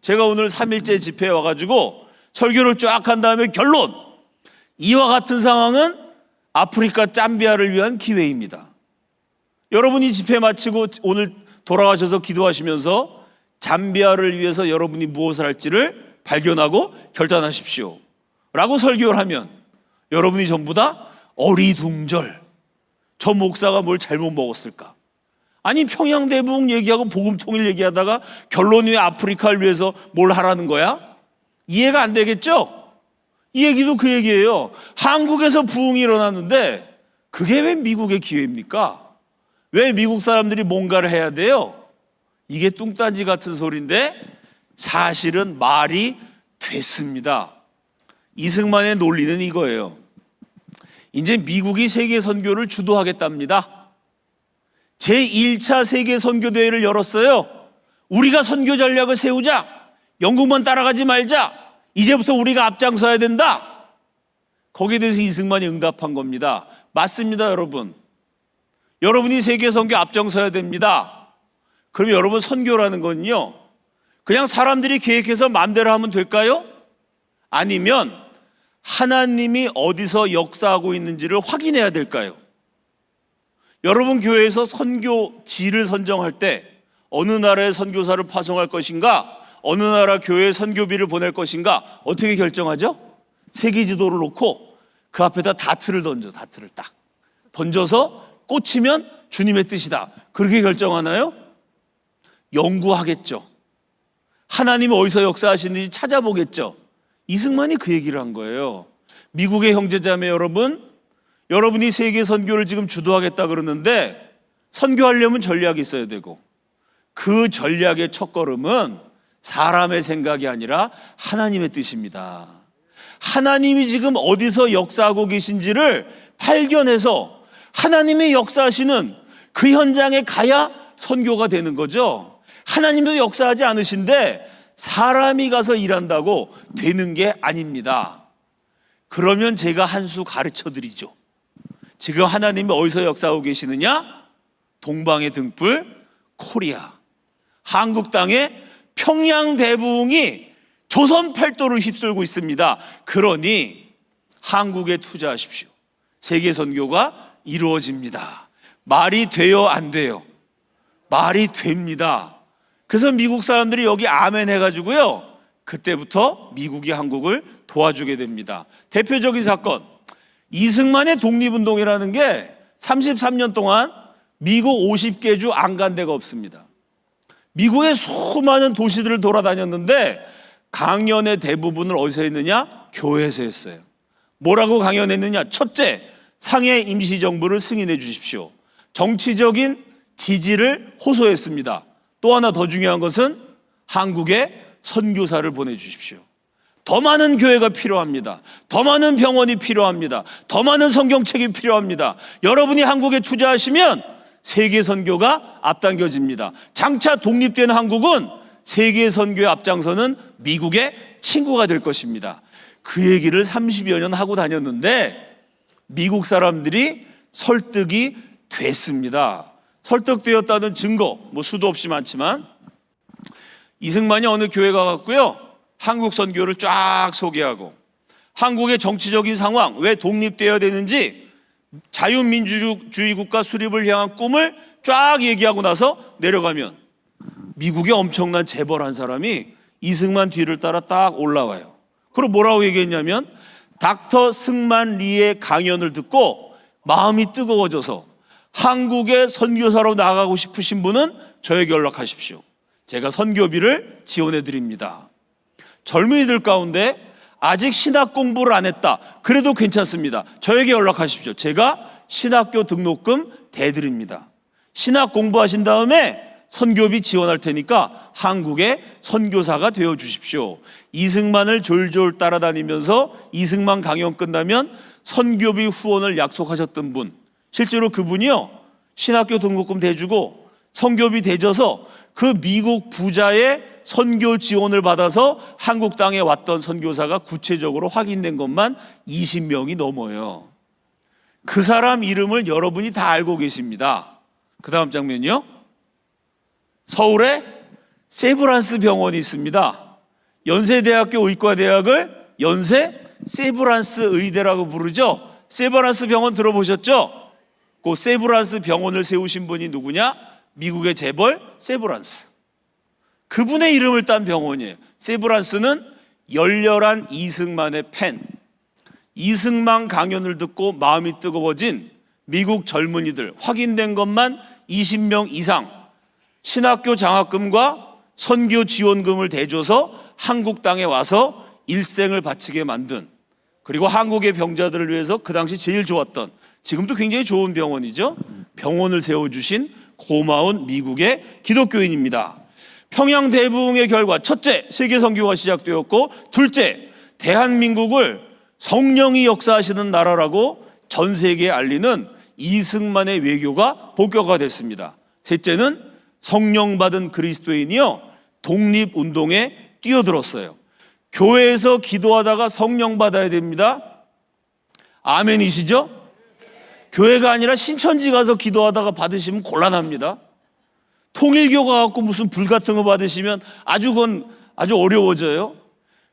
제가 오늘 3일째 집회에 와가지고 설교를 쫙 한 다음에 결론! 이와 같은 상황은 아프리카 잠비아를 위한 기회입니다. 여러분이 집회 마치고 오늘 돌아가셔서 기도하시면서 잠비아를 위해서 여러분이 무엇을 할지를 발견하고 결단하십시오 라고 설교를 하면 여러분이 전부 다 어리둥절, 저 목사가 뭘 잘못 먹었을까? 아니 평양대북 얘기하고 복음통일 얘기하다가 결론이 왜 아프리카를 위해서 뭘 하라는 거야? 이해가 안 되겠죠? 이 얘기도 그 얘기예요. 한국에서 부흥이 일어났는데 그게 왜 미국의 기회입니까? 왜 미국 사람들이 뭔가를 해야 돼요? 이게 뚱딴지 같은 소리인데 사실은 말이 됐습니다. 이승만의 논리는 이거예요. 이제 미국이 세계 선교를 주도하겠답니다. 제1차 세계 선교대회를 열었어요. 우리가 선교 전략을 세우자. 영국만 따라가지 말자. 이제부터 우리가 앞장서야 된다. 거기에 대해서 이승만이 응답한 겁니다. 맞습니다, 여러분. 여러분이 세계 선교 앞장서야 됩니다. 그럼 여러분 선교라는 건요, 그냥 사람들이 계획해서 마음대로 하면 될까요? 아니면 하나님이 어디서 역사하고 있는지를 확인해야 될까요? 여러분 교회에서 선교지를 선정할 때 어느 나라에 선교사를 파송할 것인가, 어느 나라 교회에 선교비를 보낼 것인가 어떻게 결정하죠? 세계지도를 놓고 그 앞에다 다트를 던져, 다트를 딱 던져서 꽂히면 주님의 뜻이다. 그렇게 결정하나요? 연구하겠죠. 하나님이 어디서 역사하시는지 찾아보겠죠. 이승만이 그 얘기를 한 거예요. 미국의 형제자매 여러분, 여러분이 세계 선교를 지금 주도하겠다 그러는데 선교하려면 전략이 있어야 되고 그 전략의 첫걸음은 사람의 생각이 아니라 하나님의 뜻입니다. 하나님이 지금 어디서 역사하고 계신지를 발견해서 하나님의 역사하시는 그 현장에 가야 선교가 되는 거죠. 하나님도 역사하지 않으신데 사람이 가서 일한다고 되는 게 아닙니다. 그러면 제가 한 수 가르쳐 드리죠. 지금 하나님이 어디서 역사하고 계시느냐? 동방의 등불 코리아, 한국 땅에 평양 대부흥이 조선 팔도를 휩쓸고 있습니다. 그러니 한국에 투자하십시오. 세계 선교가 이루어집니다. 말이 돼요, 안 돼요? 말이 됩니다. 그래서 미국 사람들이 여기 아멘 해가지고요, 그때부터 미국이 한국을 도와주게 됩니다. 대표적인 사건, 이승만의 독립운동이라는 게 33년 동안 미국 50개 주 안 간 데가 없습니다. 미국의 수많은 도시들을 돌아다녔는데 강연의 대부분을 어디서 했느냐? 교회에서 했어요. 뭐라고 강연했느냐? 첫째, 상해 임시정부를 승인해 주십시오. 정치적인 지지를 호소했습니다. 또 하나 더 중요한 것은 한국에 선교사를 보내주십시오. 더 많은 교회가 필요합니다. 더 많은 병원이 필요합니다. 더 많은 성경책이 필요합니다. 여러분이 한국에 투자하시면 세계 선교가 앞당겨집니다. 장차 독립된 한국은 세계 선교의 앞장서는 미국의 친구가 될 것입니다. 그 얘기를 30여 년 하고 다녔는데 미국 사람들이 설득이 됐습니다. 설득되었다는 증거 수도 없이 많지만 이승만이 어느 교회 가갔고요, 한국 선교를 쫙 소개하고 한국의 정치적인 상황, 왜 독립되어야 되는지, 자유민주주의 국가 수립을 향한 꿈을 쫙 얘기하고 나서 내려가면 미국의 엄청난 재벌 한 사람이 이승만 뒤를 따라 딱 올라와요. 그리고 뭐라고 얘기했냐면 닥터 승만 리의 강연을 듣고 마음이 뜨거워져서 한국에 선교사로 나가고 싶으신 분은 저에게 연락하십시오. 제가 선교비를 지원해 드립니다. 젊은이들 가운데 아직 신학 공부를 안 했다, 그래도 괜찮습니다. 저에게 연락하십시오. 제가 신학교 등록금 대드립니다. 신학 공부하신 다음에 선교비 지원할 테니까 한국의 선교사가 되어 주십시오. 이승만을 졸졸 따라다니면서 이승만 강연 끝나면 선교비 후원을 약속하셨던 분, 실제로 그분이요, 신학교 등록금 대주고 선교비 대줘서 그 미국 부자의 선교 지원을 받아서 한국 땅에 왔던 선교사가 구체적으로 확인된 것만 20명이 넘어요. 그 사람 이름을 여러분이 다 알고 계십니다. 그 다음 장면이요. 서울에 세브란스 병원이 있습니다. 연세대학교 의과대학을 연세 세브란스 의대라고 부르죠. 세브란스 병원 들어보셨죠? 그 세브란스 병원을 세우신 분이 누구냐? 미국의 재벌 세브란스. 그분의 이름을 딴 병원이에요. 세브란스는 열렬한 이승만의 팬, 이승만 강연을 듣고 마음이 뜨거워진 미국 젊은이들, 확인된 것만 20명 이상 신학교 장학금과 선교 지원금을 대줘서 한국 땅에 와서 일생을 바치게 만든, 그리고 한국의 병자들을 위해서 그 당시 제일 좋았던, 지금도 굉장히 좋은 병원이죠, 병원을 세워주신 고마운 미국의 기독교인입니다. 평양 대부흥의 결과, 첫째, 세계 선교가 시작되었고, 둘째, 대한민국을 성령이 역사하시는 나라라고 전 세계에 알리는 이승만의 외교가 본격화됐습니다. 셋째는 성령 받은 그리스도인이요, 독립운동에 뛰어들었어요. 교회에서 기도하다가 성령 받아야 됩니다. 아멘이시죠? 교회가 아니라 신천지 가서 기도하다가 받으시면 곤란합니다. 통일교가 갖고 무슨 불 같은 거 받으시면 아주 어려워져요.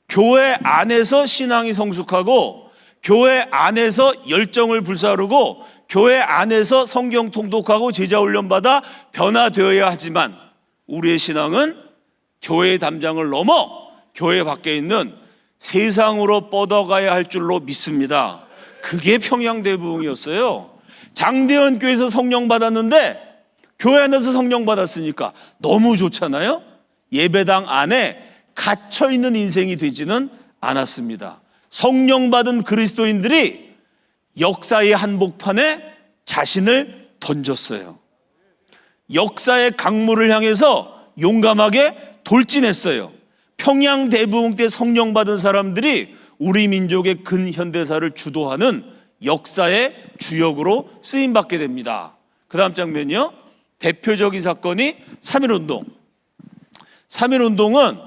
교회 안에서 신앙이 성숙하고, 교회 안에서 열정을 불사르고, 교회 안에서 성경 통독하고 제자 훈련 받아 변화되어야 하지만, 우리의 신앙은 교회의 담장을 넘어 교회 밖에 있는 세상으로 뻗어가야 할 줄로 믿습니다. 그게 평양대부흥이었어요. 장대현 교회에서 성령 받았는데 교회 안에서 성령 받았으니까 너무 좋잖아요. 예배당 안에 갇혀있는 인생이 되지는 않았습니다. 성령 받은 그리스도인들이 역사의 한복판에 자신을 던졌어요. 역사의 강물을 향해서 용감하게 돌진했어요. 평양대부흥 때 성령 받은 사람들이 우리 민족의 근현대사를 주도하는 역사의 주역으로 쓰임받게 됩니다. 그 다음 장면이요, 대표적인 사건이 3.1운동. 3.1운동은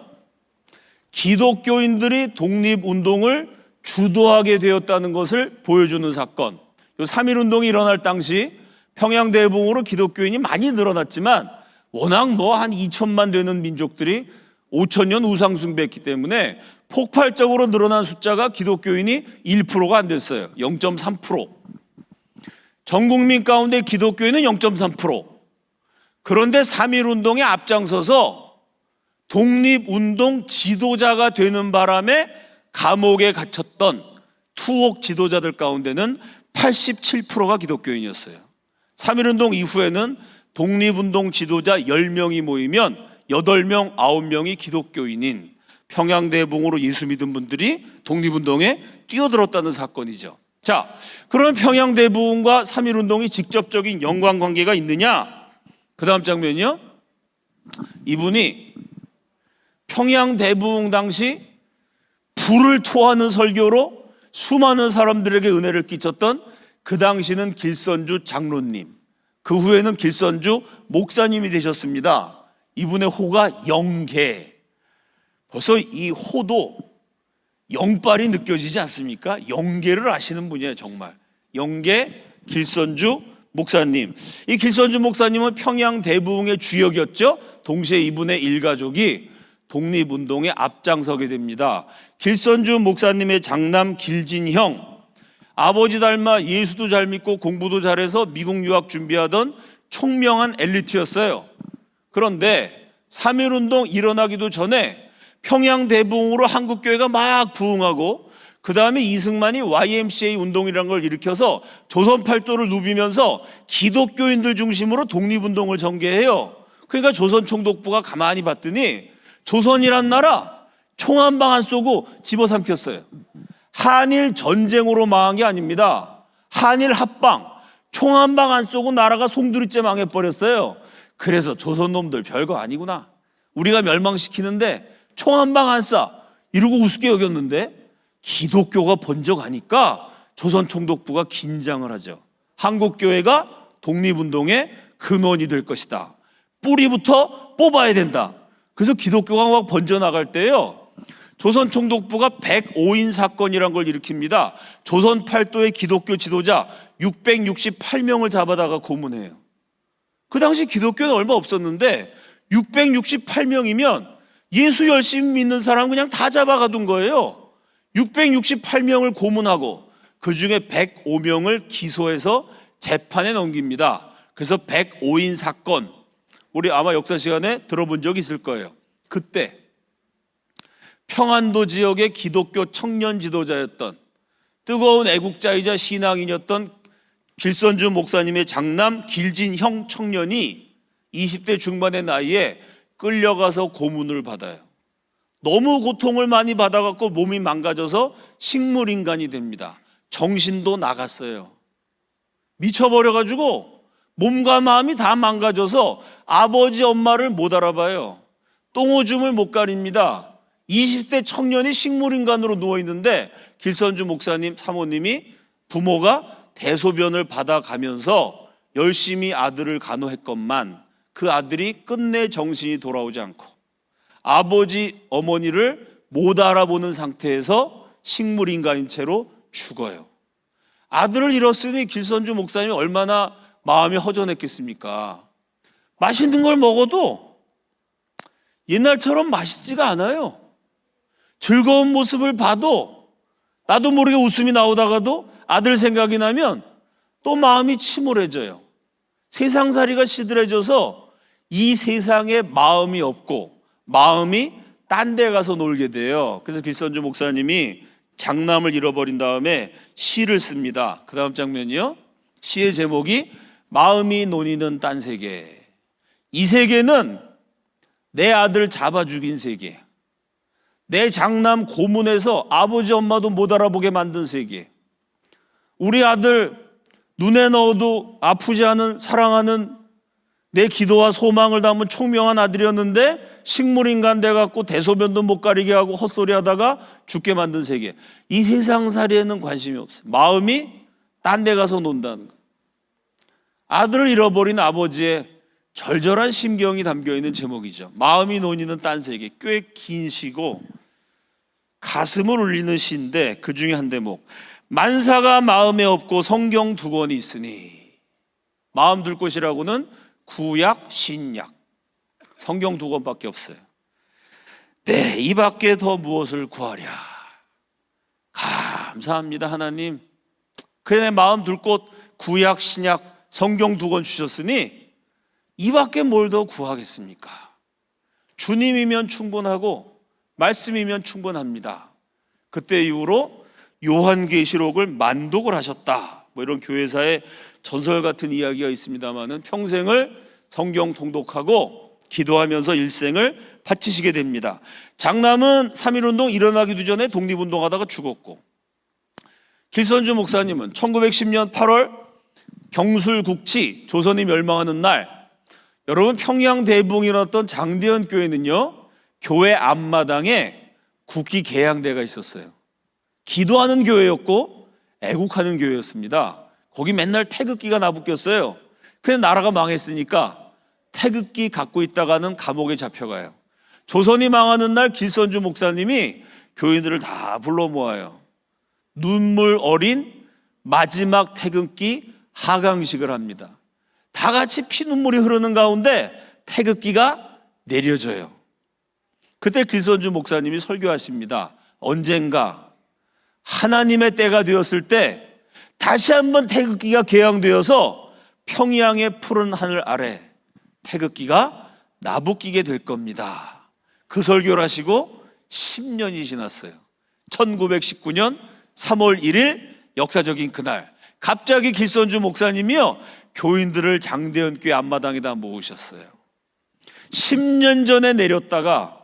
기독교인들이 독립운동을 주도하게 되었다는 것을 보여주는 사건. 3.1운동이 일어날 당시 평양대부흥으로 기독교인이 많이 늘어났지만, 워낙 한 2천만 되는 민족들이 5천년 우상숭배했기 때문에 폭발적으로 늘어난 숫자가 기독교인이 1%가 안 됐어요. 0.3%. 전 국민 가운데 기독교인은 0.3%. 그런데 3.1운동에 앞장서서 독립운동 지도자가 되는 바람에 감옥에 갇혔던 투옥 지도자들 가운데는 87%가 기독교인이었어요. 3.1운동 이후에는 독립운동 지도자 10명이 모이면 8명, 9명이 기독교인인 평양대부흥으로 예수 믿은 분들이 독립운동에 뛰어들었다는 사건이죠. 자, 그러면 평양대부흥과 3.1운동이 직접적인 연관관계가 있느냐? 그 다음 장면이요. 이분이 평양대부흥 당시 불을 토하는 설교로 수많은 사람들에게 은혜를 끼쳤던, 그 당시는 길선주 장로님, 그 후에는 길선주 목사님이 되셨습니다. 이분의 호가 영계. 벌써 이 호도 영빨이 느껴지지 않습니까? 영계를 아시는 분이에요, 정말. 영계 길선주 목사님. 이 길선주 목사님은 평양대부흥의 주역이었죠. 동시에 이분의 일가족이 독립운동에 앞장서게 됩니다. 길선주 목사님의 장남 길진형, 아버지 닮아 예수도 잘 믿고 공부도 잘해서 미국 유학 준비하던 총명한 엘리트였어요. 그런데 3.1운동 일어나기도 전에 평양대부흥으로 한국교회가 막 부흥하고, 그 다음에 이승만이 YMCA 운동이라는 걸 일으켜서 조선팔도를 누비면서 기독교인들 중심으로 독립운동을 전개해요. 그러니까 조선총독부가 가만히 봤더니 조선이란 나라 총 한 방 안 쏘고 집어삼켰어요. 한일 전쟁으로 망한 게 아닙니다. 한일 합방, 총 한 방 안 쏘고 나라가 송두리째 망해버렸어요. 그래서 조선 놈들 별거 아니구나, 우리가 멸망시키는데 총 한 방 안 쏴, 이러고 우습게 여겼는데 기독교가 번져가니까 조선 총독부가 긴장을 하죠. 한국교회가 독립운동의 근원이 될 것이다, 뿌리부터 뽑아야 된다. 그래서 기독교가 막 번져나갈 때요, 조선 총독부가 105인 사건이란 걸 일으킵니다. 조선 팔도의 기독교 지도자 668명을 잡아다가 고문해요. 그 당시 기독교는 얼마 없었는데 668명이면 예수 열심히 믿는 사람 그냥 다 잡아가둔 거예요. 668명을 고문하고 그 중에 105명을 기소해서 재판에 넘깁니다. 그래서 105인 사건, 우리 아마 역사 시간에 들어본 적 있을 거예요. 그때 평안도 지역의 기독교 청년 지도자였던, 뜨거운 애국자이자 신앙인이었던 길선주 목사님의 장남 길진형 청년이 20대 중반의 나이에 끌려가서 고문을 받아요. 너무 고통을 많이 받아갖고 몸이 망가져서 식물인간이 됩니다. 정신도 나갔어요. 미쳐버려가지고 몸과 마음이 다 망가져서 아버지 엄마를 못 알아봐요. 똥오줌을 못 가립니다. 20대 청년이 식물인간으로 누워있는데 길선주 목사님 사모님이, 부모가 대소변을 받아가면서 열심히 아들을 간호했건만 그 아들이 끝내 정신이 돌아오지 않고 아버지 어머니를 못 알아보는 상태에서 식물인간인 채로 죽어요. 아들을 잃었으니 길선주 목사님이 얼마나 마음이 허전했겠습니까? 맛있는 걸 먹어도 옛날처럼 맛있지가 않아요. 즐거운 모습을 봐도 나도 모르게 웃음이 나오다가도 아들 생각이 나면 또 마음이 침울해져요. 세상살이가 시들해져서 이 세상에 마음이 없고 마음이 딴 데 가서 놀게 돼요. 그래서 길선주 목사님이 장남을 잃어버린 다음에 시를 씁니다. 그 다음 장면이요, 시의 제목이 마음이 논이는 딴 세계. 이 세계는 내 아들 잡아 죽인 세계, 내 장남 고문해서 아버지 엄마도 못 알아보게 만든 세계, 우리 아들 눈에 넣어도 아프지 않은 사랑하는 내 기도와 소망을 담은 총명한 아들이었는데 식물인간 돼갖고 대소변도 못 가리게 하고 헛소리 하다가 죽게 만든 세계. 이 세상살이에는 관심이 없어요. 마음이 딴 데 가서 논다는 거예요. 아들을 잃어버린 아버지의 절절한 심경이 담겨있는 제목이죠. 마음이 논이는 딴 세계. 꽤 긴 시고 가슴을 울리는 시인데 그 중에 한 대목, 만사가 마음에 없고 성경 두 권이 있으니. 마음 둘 곳이라고는 구약, 신약, 성경 두 권밖에 없어요. 네, 이 밖에 더 무엇을 구하랴. 감사합니다 하나님. 그래, 내 마음 둘 곳 구약, 신약, 성경 두 권 주셨으니 이 밖에 뭘 더 구하겠습니까? 주님이면 충분하고 말씀이면 충분합니다. 그때 이후로 요한계시록을 만독을 하셨다, 뭐 이런 교회사의 전설 같은 이야기가 있습니다만은 평생을 성경 통독하고 기도하면서 일생을 바치시게 됩니다. 장남은 3.1운동 일어나기도 전에 독립운동하다가 죽었고, 길선주 목사님은 1910년 8월 경술국치, 조선이 멸망하는 날, 여러분 평양 대붕이 일어났던 장대현 교회는요, 교회 앞마당에 국기 개양대가 있었어요. 기도하는 교회였고 애국하는 교회였습니다. 거기 맨날 태극기가 나붙겼어요. 그래서 나라가 망했으니까 태극기 갖고 있다가는 감옥에 잡혀가요. 조선이 망하는 날 길선주 목사님이 교인들을 다 불러 모아요. 눈물 어린 마지막 태극기 하강식을 합니다. 다 같이 피눈물이 흐르는 가운데 태극기가 내려져요. 그때 길선주 목사님이 설교하십니다. 언젠가 하나님의 때가 되었을 때 다시 한번 태극기가 개양되어서 평양의 푸른 하늘 아래 태극기가 나부끼게 될 겁니다. 그 설교를 하시고 10년이 지났어요. 1919년 3월 1일 역사적인 그날 갑자기 길선주 목사님이요 교인들을 장대현 교회 앞마당에다 모으셨어요. 10년 전에 내렸다가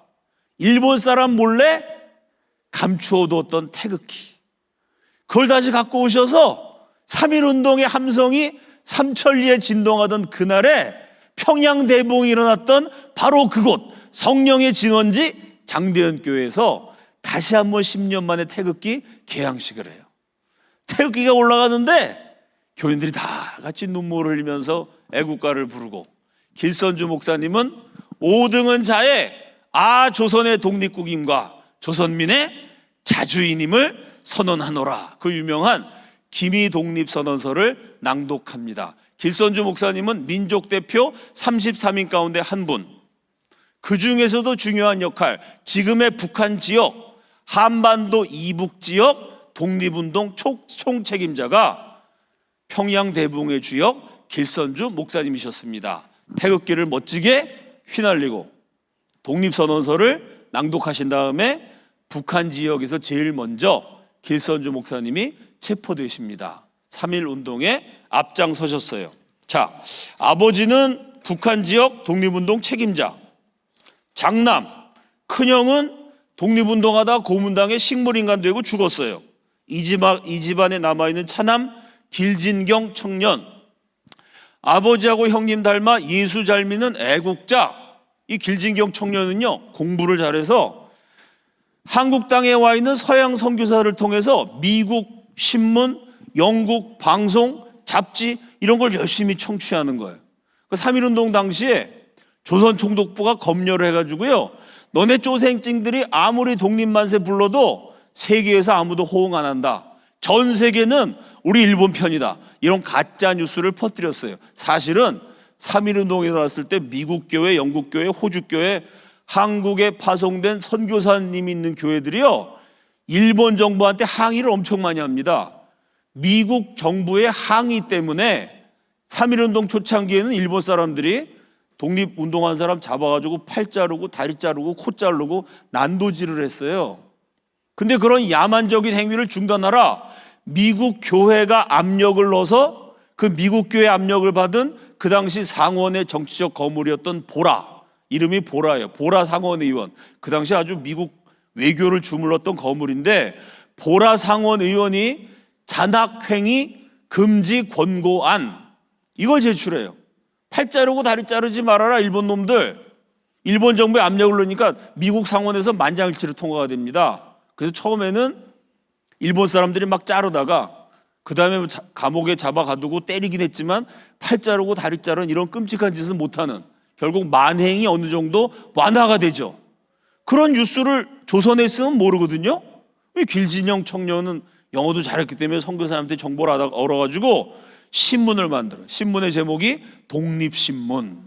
일본 사람 몰래 감추어 두었던 태극기, 그걸 다시 갖고 오셔서 3.1운동의 함성이 삼천리에 진동하던 그날에 평양대봉이 일어났던 바로 그곳 성령의 진원지 장대현 교회에서 다시 한번 10년 만에 태극기 개항식을 해요. 태극기가 올라가는데 교인들이 다 같이 눈물을 흘리면서 애국가를 부르고, 길선주 목사님은 5등은 자의 조선의 독립국임과 조선민의 자주인임을 선언하노라, 그 유명한 기미 독립선언서를 낭독합니다. 길선주 목사님은 민족 대표 33인 가운데 한 분, 그 중에서도 중요한 역할, 지금의 북한 지역, 한반도 이북 지역 독립운동 총책임자가 평양대봉의 주역 길선주 목사님이셨습니다. 태극기를 멋지게 휘날리고 독립선언서를 낭독하신 다음에 북한 지역에서 제일 먼저 길선주 목사님이 체포되십니다. 3.1운동에 앞장서셨어요. 자, 아버지는 북한 지역 독립운동 책임자, 장남, 큰형은 독립운동하다 고문당해 식물인간 되고 죽었어요. 이 집안에 남아있는 차남 길진경 청년, 아버지하고 형님 닮아 예수 잘 믿는 애국자. 이 길진경 청년은요 공부를 잘해서 한국 땅에 와 있는 서양 선교사를 통해서 미국 신문, 영국 방송, 잡지 이런 걸 열심히 청취하는 거예요. 그 3.1운동 당시에 조선총독부가 검열을 해가지고요, 너네 쪼생찡들이 아무리 독립만세 불러도 세계에서 아무도 호응 안 한다, 전 세계는 우리 일본 편이다, 이런 가짜 뉴스를 퍼뜨렸어요. 사실은 3.1운동이 일어났을 때 미국 교회, 영국 교회, 호주 교회, 한국에 파송된 선교사님이 있는 교회들이요 일본 정부한테 항의를 엄청 많이 합니다. 미국 정부의 항의 때문에 3.1운동 초창기에는 일본 사람들이 독립운동한 사람 잡아가지고 팔 자르고 다리 자르고 코 자르고 난도질을 했어요. 근데 그런 야만적인 행위를 중단하라 미국 교회가 압력을 넣어서, 그 미국 교회 압력을 받은 그 당시 상원의 정치적 거물이었던 보라, 이름이 보라예요. 보라 상원의원, 그 당시 아주 미국 외교를 주물렀던 거물인데, 보라 상원의원이 잔학행위 금지 권고안, 이걸 제출해요. 팔 자르고 다리 자르지 말아라 일본 놈들. 일본 정부의 압력을 넣으니까 미국 상원에서 만장일치로 통과가 됩니다. 그래서 처음에는 일본 사람들이 막 자르다가 그 다음에 감옥에 잡아가두고 때리긴 했지만 팔 자르고 다리 자르는 이런 끔찍한 짓은 못하는, 결국 만행이 어느 정도 완화가 되죠. 그런 뉴스를 조선에 있으면 모르거든요. 왜 길진영 청년은 영어도 잘했기 때문에 선교사님한테 정보를 얻어가지고 신문을 만들어요. 신문의 제목이 독립신문.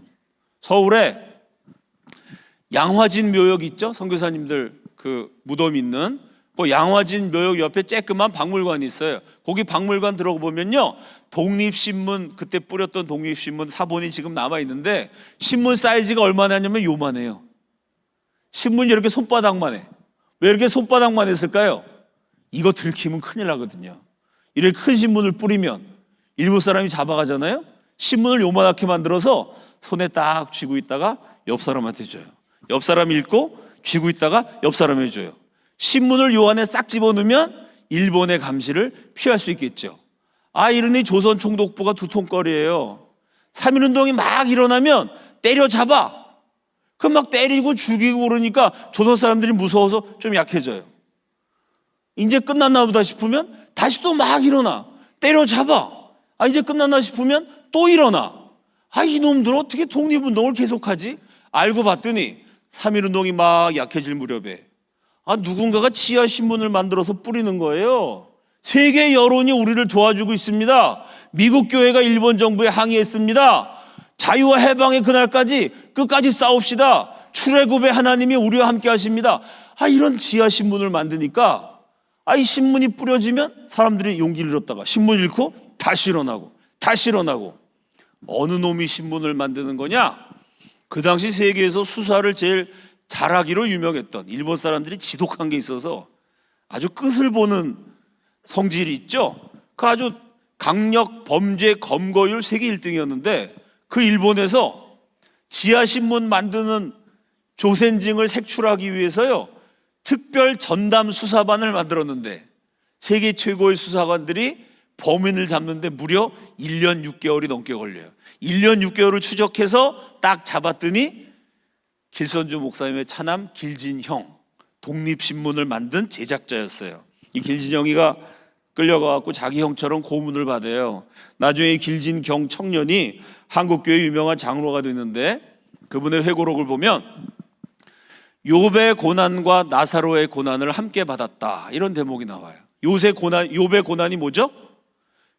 서울에 양화진 묘역 있죠? 선교사님들 그 무덤 있는 그 양화진 묘역 옆에 쬐끄만 박물관이 있어요. 거기 박물관 들어가 보면요, 독립신문, 그때 뿌렸던 독립신문 사본이 지금 남아 있는데 신문 사이즈가 얼마나 하냐면 요만해요. 신문이 이렇게 손바닥만 해. 왜 이렇게 손바닥만 했을까요? 이거 들키면 큰일 나거든요. 이렇게 큰 신문을 뿌리면 일본 사람이 잡아가잖아요. 신문을 요만하게 만들어서 손에 딱 쥐고 있다가 옆 사람한테 줘요. 옆 사람이 읽고 쥐고 있다가 옆 사람이 줘요. 신문을 요 안에 싹 집어넣으면 일본의 감시를 피할 수 있겠죠. 이러니 조선 총독부가 두통거리예요. 3.1운동이 막 일어나면 때려잡아. 그럼 막 때리고 죽이고 그러니까 조선 사람들이 무서워서 좀 약해져요. 이제 끝났나 보다 싶으면 다시 또 막 일어나. 때려잡아. 이제 끝났나 싶으면 또 일어나. 이놈들 어떻게 독립운동을 계속하지? 알고 봤더니 3.1운동이 막 약해질 무렵에 누군가가 지하신문을 만들어서 뿌리는 거예요. 세계 여론이 우리를 도와주고 있습니다. 미국 교회가 일본 정부에 항의했습니다. 자유와 해방의 그날까지 끝까지 싸웁시다. 출애굽의 하나님이 우리와 함께 하십니다. 이런 지하신문을 만드니까 이 신문이 뿌려지면 사람들이 용기를 잃었다가 신문 읽고 다시 일어나고 다시 일어나고. 어느 놈이 신문을 만드는 거냐? 그 당시 세계에서 수사를 제일 잘하기로 유명했던 일본 사람들이 지독한 게 있어서 아주 끝을 보는 성질이 있죠. 그 아주 강력 범죄 검거율 세계 1등이었는데 그 일본에서 지하신문 만드는 조센징을 색출하기 위해서요 특별 전담 수사반을 만들었는데 세계 최고의 수사관들이 범인을 잡는데 무려 1년 6개월이 넘게 걸려요. 1년 6개월을 추적해서 딱 잡았더니 길선주 목사님의 차남 길진형, 독립신문을 만든 제작자였어요. 이 길진형이가 끌려가갖고 자기 형처럼 고문을 받아요. 나중에 길진경 청년이 한국교회 유명한 장로가 됐는데 그분의 회고록을 보면 욥의 고난과 나사로의 고난을 함께 받았다 이런 대목이 나와요. 욥의 고난이 뭐죠?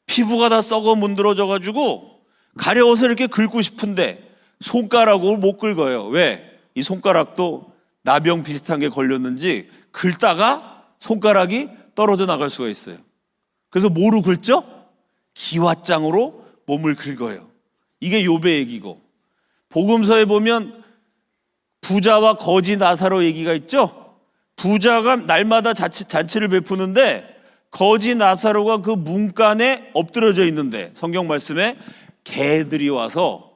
피부가 다 썩어 문드러져 가지고 가려워서 이렇게 긁고 싶은데 손가락으로 못 긁어요. 왜? 이 손가락도 나병 비슷한 게 걸렸는지 긁다가 손가락이 떨어져 나갈 수가 있어요. 그래서 뭐로 긁죠? 기왓장으로 몸을 긁어요. 이게 욥의 얘기고, 복음서에 보면 부자와 거지 나사로 얘기가 있죠. 부자가 날마다 잔치를 베푸는데 거지 나사로가 그 문간에 엎드러져 있는데 성경 말씀에 개들이 와서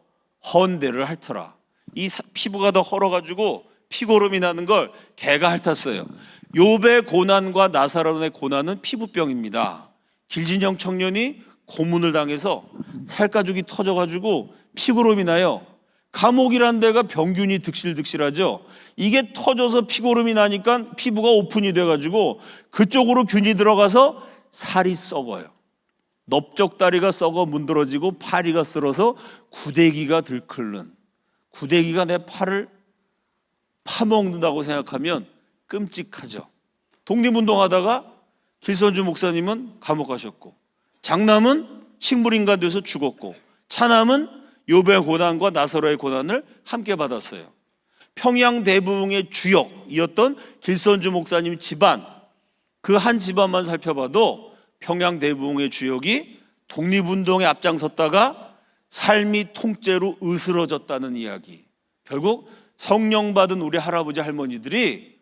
헌대를 핥더라. 이 피부가 더 헐어가지고 피고름이 나는 걸 개가 핥았어요. 욥의 고난과 나사로의 고난은 피부병입니다. 길진형 청년이 고문을 당해서 살가죽이 터져가지고 피고름이 나요. 감옥이란 데가 병균이 득실득실하죠. 이게 터져서 피고름이 나니까 피부가 오픈이 돼가지고 그쪽으로 균이 들어가서 살이 썩어요. 넓적다리가 썩어 문드러지고 파리가 쓸어서 구데기가 들끓는, 구데기가 내 팔을 파먹는다고 생각하면 끔찍하죠. 독립운동하다가 길선주 목사님은 감옥 가셨고, 장남은 식물인간 돼서 죽었고, 차남은 욥의 고난과 나사로의 고난을 함께 받았어요. 평양 대부흥의 주역이었던 길선주 목사님 집안, 그 한 집안만 살펴봐도 평양 대부흥의 주역이 독립운동에 앞장섰다가 삶이 통째로 으스러졌다는 이야기. 결국 성령 받은 우리 할아버지 할머니들이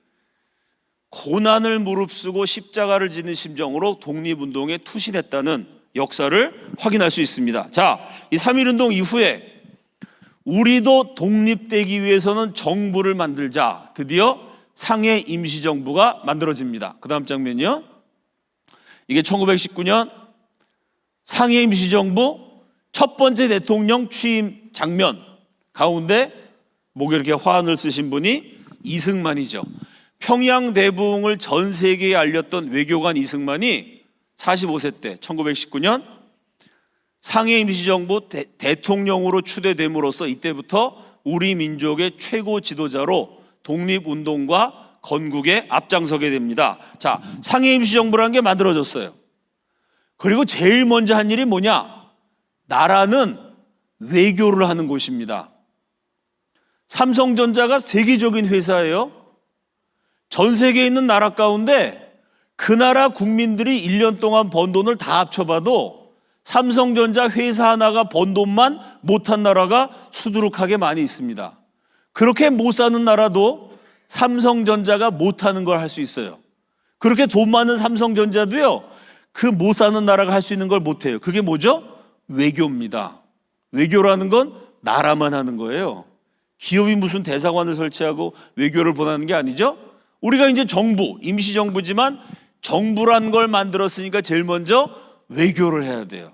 고난을 무릅쓰고 십자가를 지는 심정으로 독립운동에 투신했다는 역사를 확인할 수 있습니다. 자, 이 3.1운동 이후에 우리도 독립되기 위해서는 정부를 만들자. 드디어 상해 임시정부가 만들어집니다. 그 다음 장면이요. 이게 1919년 상해 임시정부 첫 번째 대통령 취임 장면 가운데 목에 이렇게 화환을 쓰신 분이 이승만이죠. 평양 대부흥을 전 세계에 알렸던 외교관 이승만이 45세 때 1919년 상해 임시정부 대통령으로 추대됨으로써 이때부터 우리 민족의 최고 지도자로 독립운동과 건국에 앞장서게 됩니다. 자, 상해 임시정부라는 게 만들어졌어요. 그리고 제일 먼저 한 일이 뭐냐? 나라는 외교를 하는 곳입니다. 삼성전자가 세계적인 회사예요. 전 세계에 있는 나라 가운데 그 나라 국민들이 1년 동안 번 돈을 다 합쳐봐도 삼성전자 회사 하나가 번 돈만 못한 나라가 수두룩하게 많이 있습니다. 그렇게 못 사는 나라도 삼성전자가 못하는 걸 할 수 있어요. 그렇게 돈 많은 삼성전자도요, 그 못 사는 나라가 할 수 있는 걸 못해요. 그게 뭐죠? 외교입니다. 외교라는 건 나라만 하는 거예요. 기업이 무슨 대사관을 설치하고 외교를 보내는 게 아니죠. 우리가 이제 정부, 임시정부지만 정부란 걸 만들었으니까 제일 먼저 외교를 해야 돼요.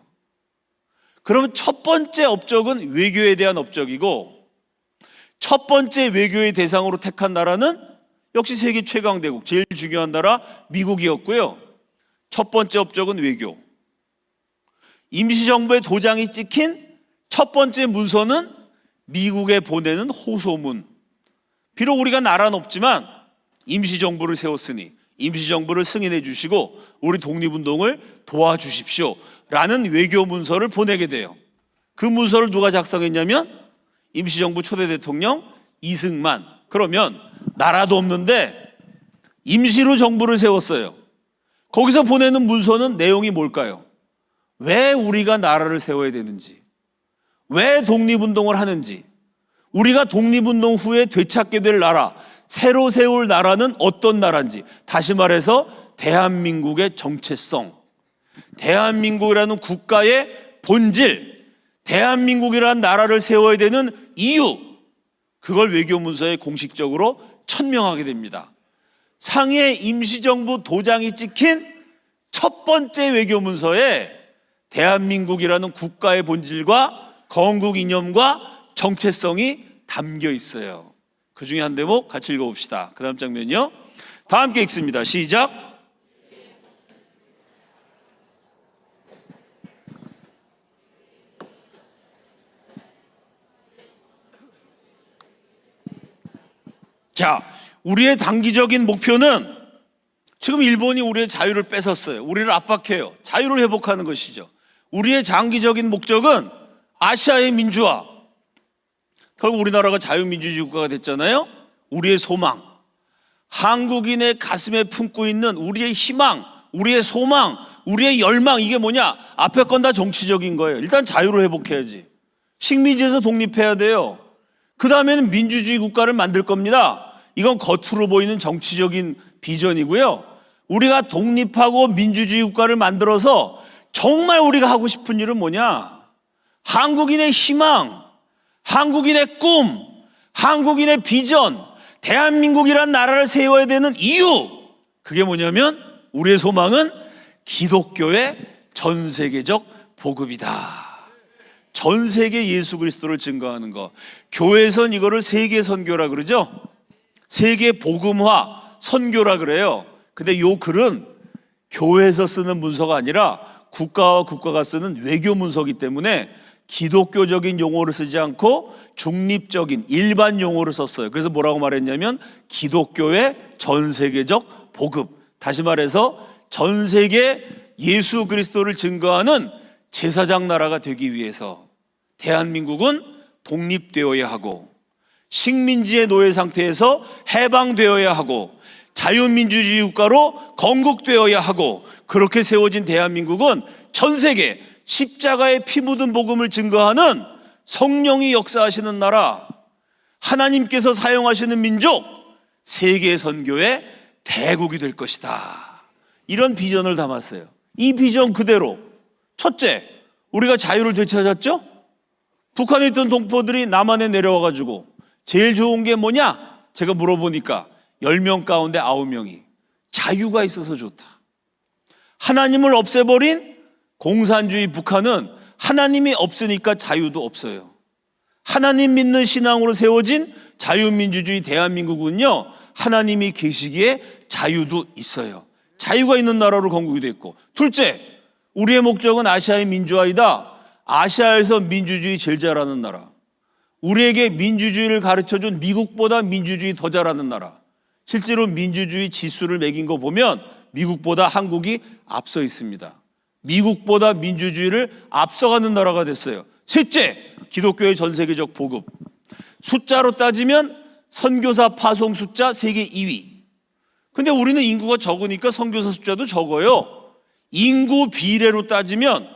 그러면 첫 번째 업적은 외교에 대한 업적이고, 첫 번째 외교의 대상으로 택한 나라는 역시 세계 최강대국, 제일 중요한 나라 미국이었고요. 첫 번째 업적은 외교. 임시정부의 도장이 찍힌 첫 번째 문서는 미국에 보내는 호소문. 비록 우리가 나라는 없지만 임시정부를 세웠으니 임시정부를 승인해 주시고 우리 독립운동을 도와주십시오 라는 외교 문서를 보내게 돼요. 그 문서를 누가 작성했냐면 임시정부 초대 대통령 이승만. 그러면 나라도 없는데 임시로 정부를 세웠어요. 거기서 보내는 문서는 내용이 뭘까요? 왜 우리가 나라를 세워야 되는지, 왜 독립운동을 하는지, 우리가 독립운동 후에 되찾게 될 나라, 새로 세울 나라는 어떤 나라인지, 다시 말해서 대한민국의 정체성, 대한민국이라는 국가의 본질, 대한민국이라는 나라를 세워야 되는 이유, 그걸 외교문서에 공식적으로 천명하게 됩니다. 상해 임시정부 도장이 찍힌 첫 번째 외교문서에 대한민국이라는 국가의 본질과 건국 이념과 정체성이 담겨 있어요. 그 중에 한 대목 같이 읽어봅시다. 그 다음 장면이요. 다 함께 읽습니다. 시작. 자, 우리의 단기적인 목표는 지금 일본이 우리의 자유를 뺏었어요. 우리를 압박해요. 자유를 회복하는 것이죠. 우리의 장기적인 목적은 아시아의 민주화. 결국 우리나라가 자유민주주의 국가가 됐잖아요. 우리의 소망, 한국인의 가슴에 품고 있는 우리의 희망, 우리의 소망, 우리의 열망, 이게 뭐냐? 앞에 건 다 정치적인 거예요. 일단 자유를 회복해야지. 식민지에서 독립해야 돼요. 그 다음에는 민주주의 국가를 만들 겁니다. 이건 겉으로 보이는 정치적인 비전이고요. 우리가 독립하고 민주주의 국가를 만들어서 정말 우리가 하고 싶은 일은 뭐냐? 한국인의 희망, 한국인의 꿈, 한국인의 비전, 대한민국이란 나라를 세워야 되는 이유, 그게 뭐냐면 우리의 소망은 기독교의 전 세계적 보급이다. 전 세계 예수 그리스도를 증거하는 것. 교회에선 이거를 세계 선교라 그러죠. 세계 복음화 선교라 그래요. 근데 요 글은 교회에서 쓰는 문서가 아니라 국가와 국가가 쓰는 외교 문서이기 때문에 기독교적인 용어를 쓰지 않고 중립적인 일반 용어를 썼어요. 그래서 뭐라고 말했냐면 기독교의 전 세계적 보급. 다시 말해서 전 세계 예수 그리스도를 증거하는 제사장 나라가 되기 위해서 대한민국은 독립되어야 하고 식민지의 노예 상태에서 해방되어야 하고 자유민주주의 국가로 건국되어야 하고, 그렇게 세워진 대한민국은 전 세계 십자가의 피 묻은 복음을 증거하는 성령이 역사하시는 나라, 하나님께서 사용하시는 민족, 세계 선교의 대국이 될 것이다. 이런 비전을 담았어요. 이 비전 그대로 첫째, 우리가 자유를 되찾았죠? 북한에 있던 동포들이 남한에 내려와가지고 제일 좋은 게 뭐냐? 제가 물어보니까 10명 가운데 9명이 자유가 있어서 좋다. 하나님을 없애버린 공산주의 북한은 하나님이 없으니까 자유도 없어요. 하나님 믿는 신앙으로 세워진 자유민주주의 대한민국은요, 하나님이 계시기에 자유도 있어요. 자유가 있는 나라로 건국이 됐고, 둘째, 우리의 목적은 아시아의 민주화이다. 아시아에서 민주주의 제일 잘하는 나라, 우리에게 민주주의를 가르쳐준 미국보다 민주주의 더 잘하는 나라, 실제로 민주주의 지수를 매긴 거 보면 미국보다 한국이 앞서 있습니다. 미국보다 민주주의를 앞서가는 나라가 됐어요. 셋째, 기독교의 전 세계적 보급. 숫자로 따지면 선교사 파송 숫자 세계 2위. 근데 우리는 인구가 적으니까 선교사 숫자도 적어요. 인구 비례로 따지면,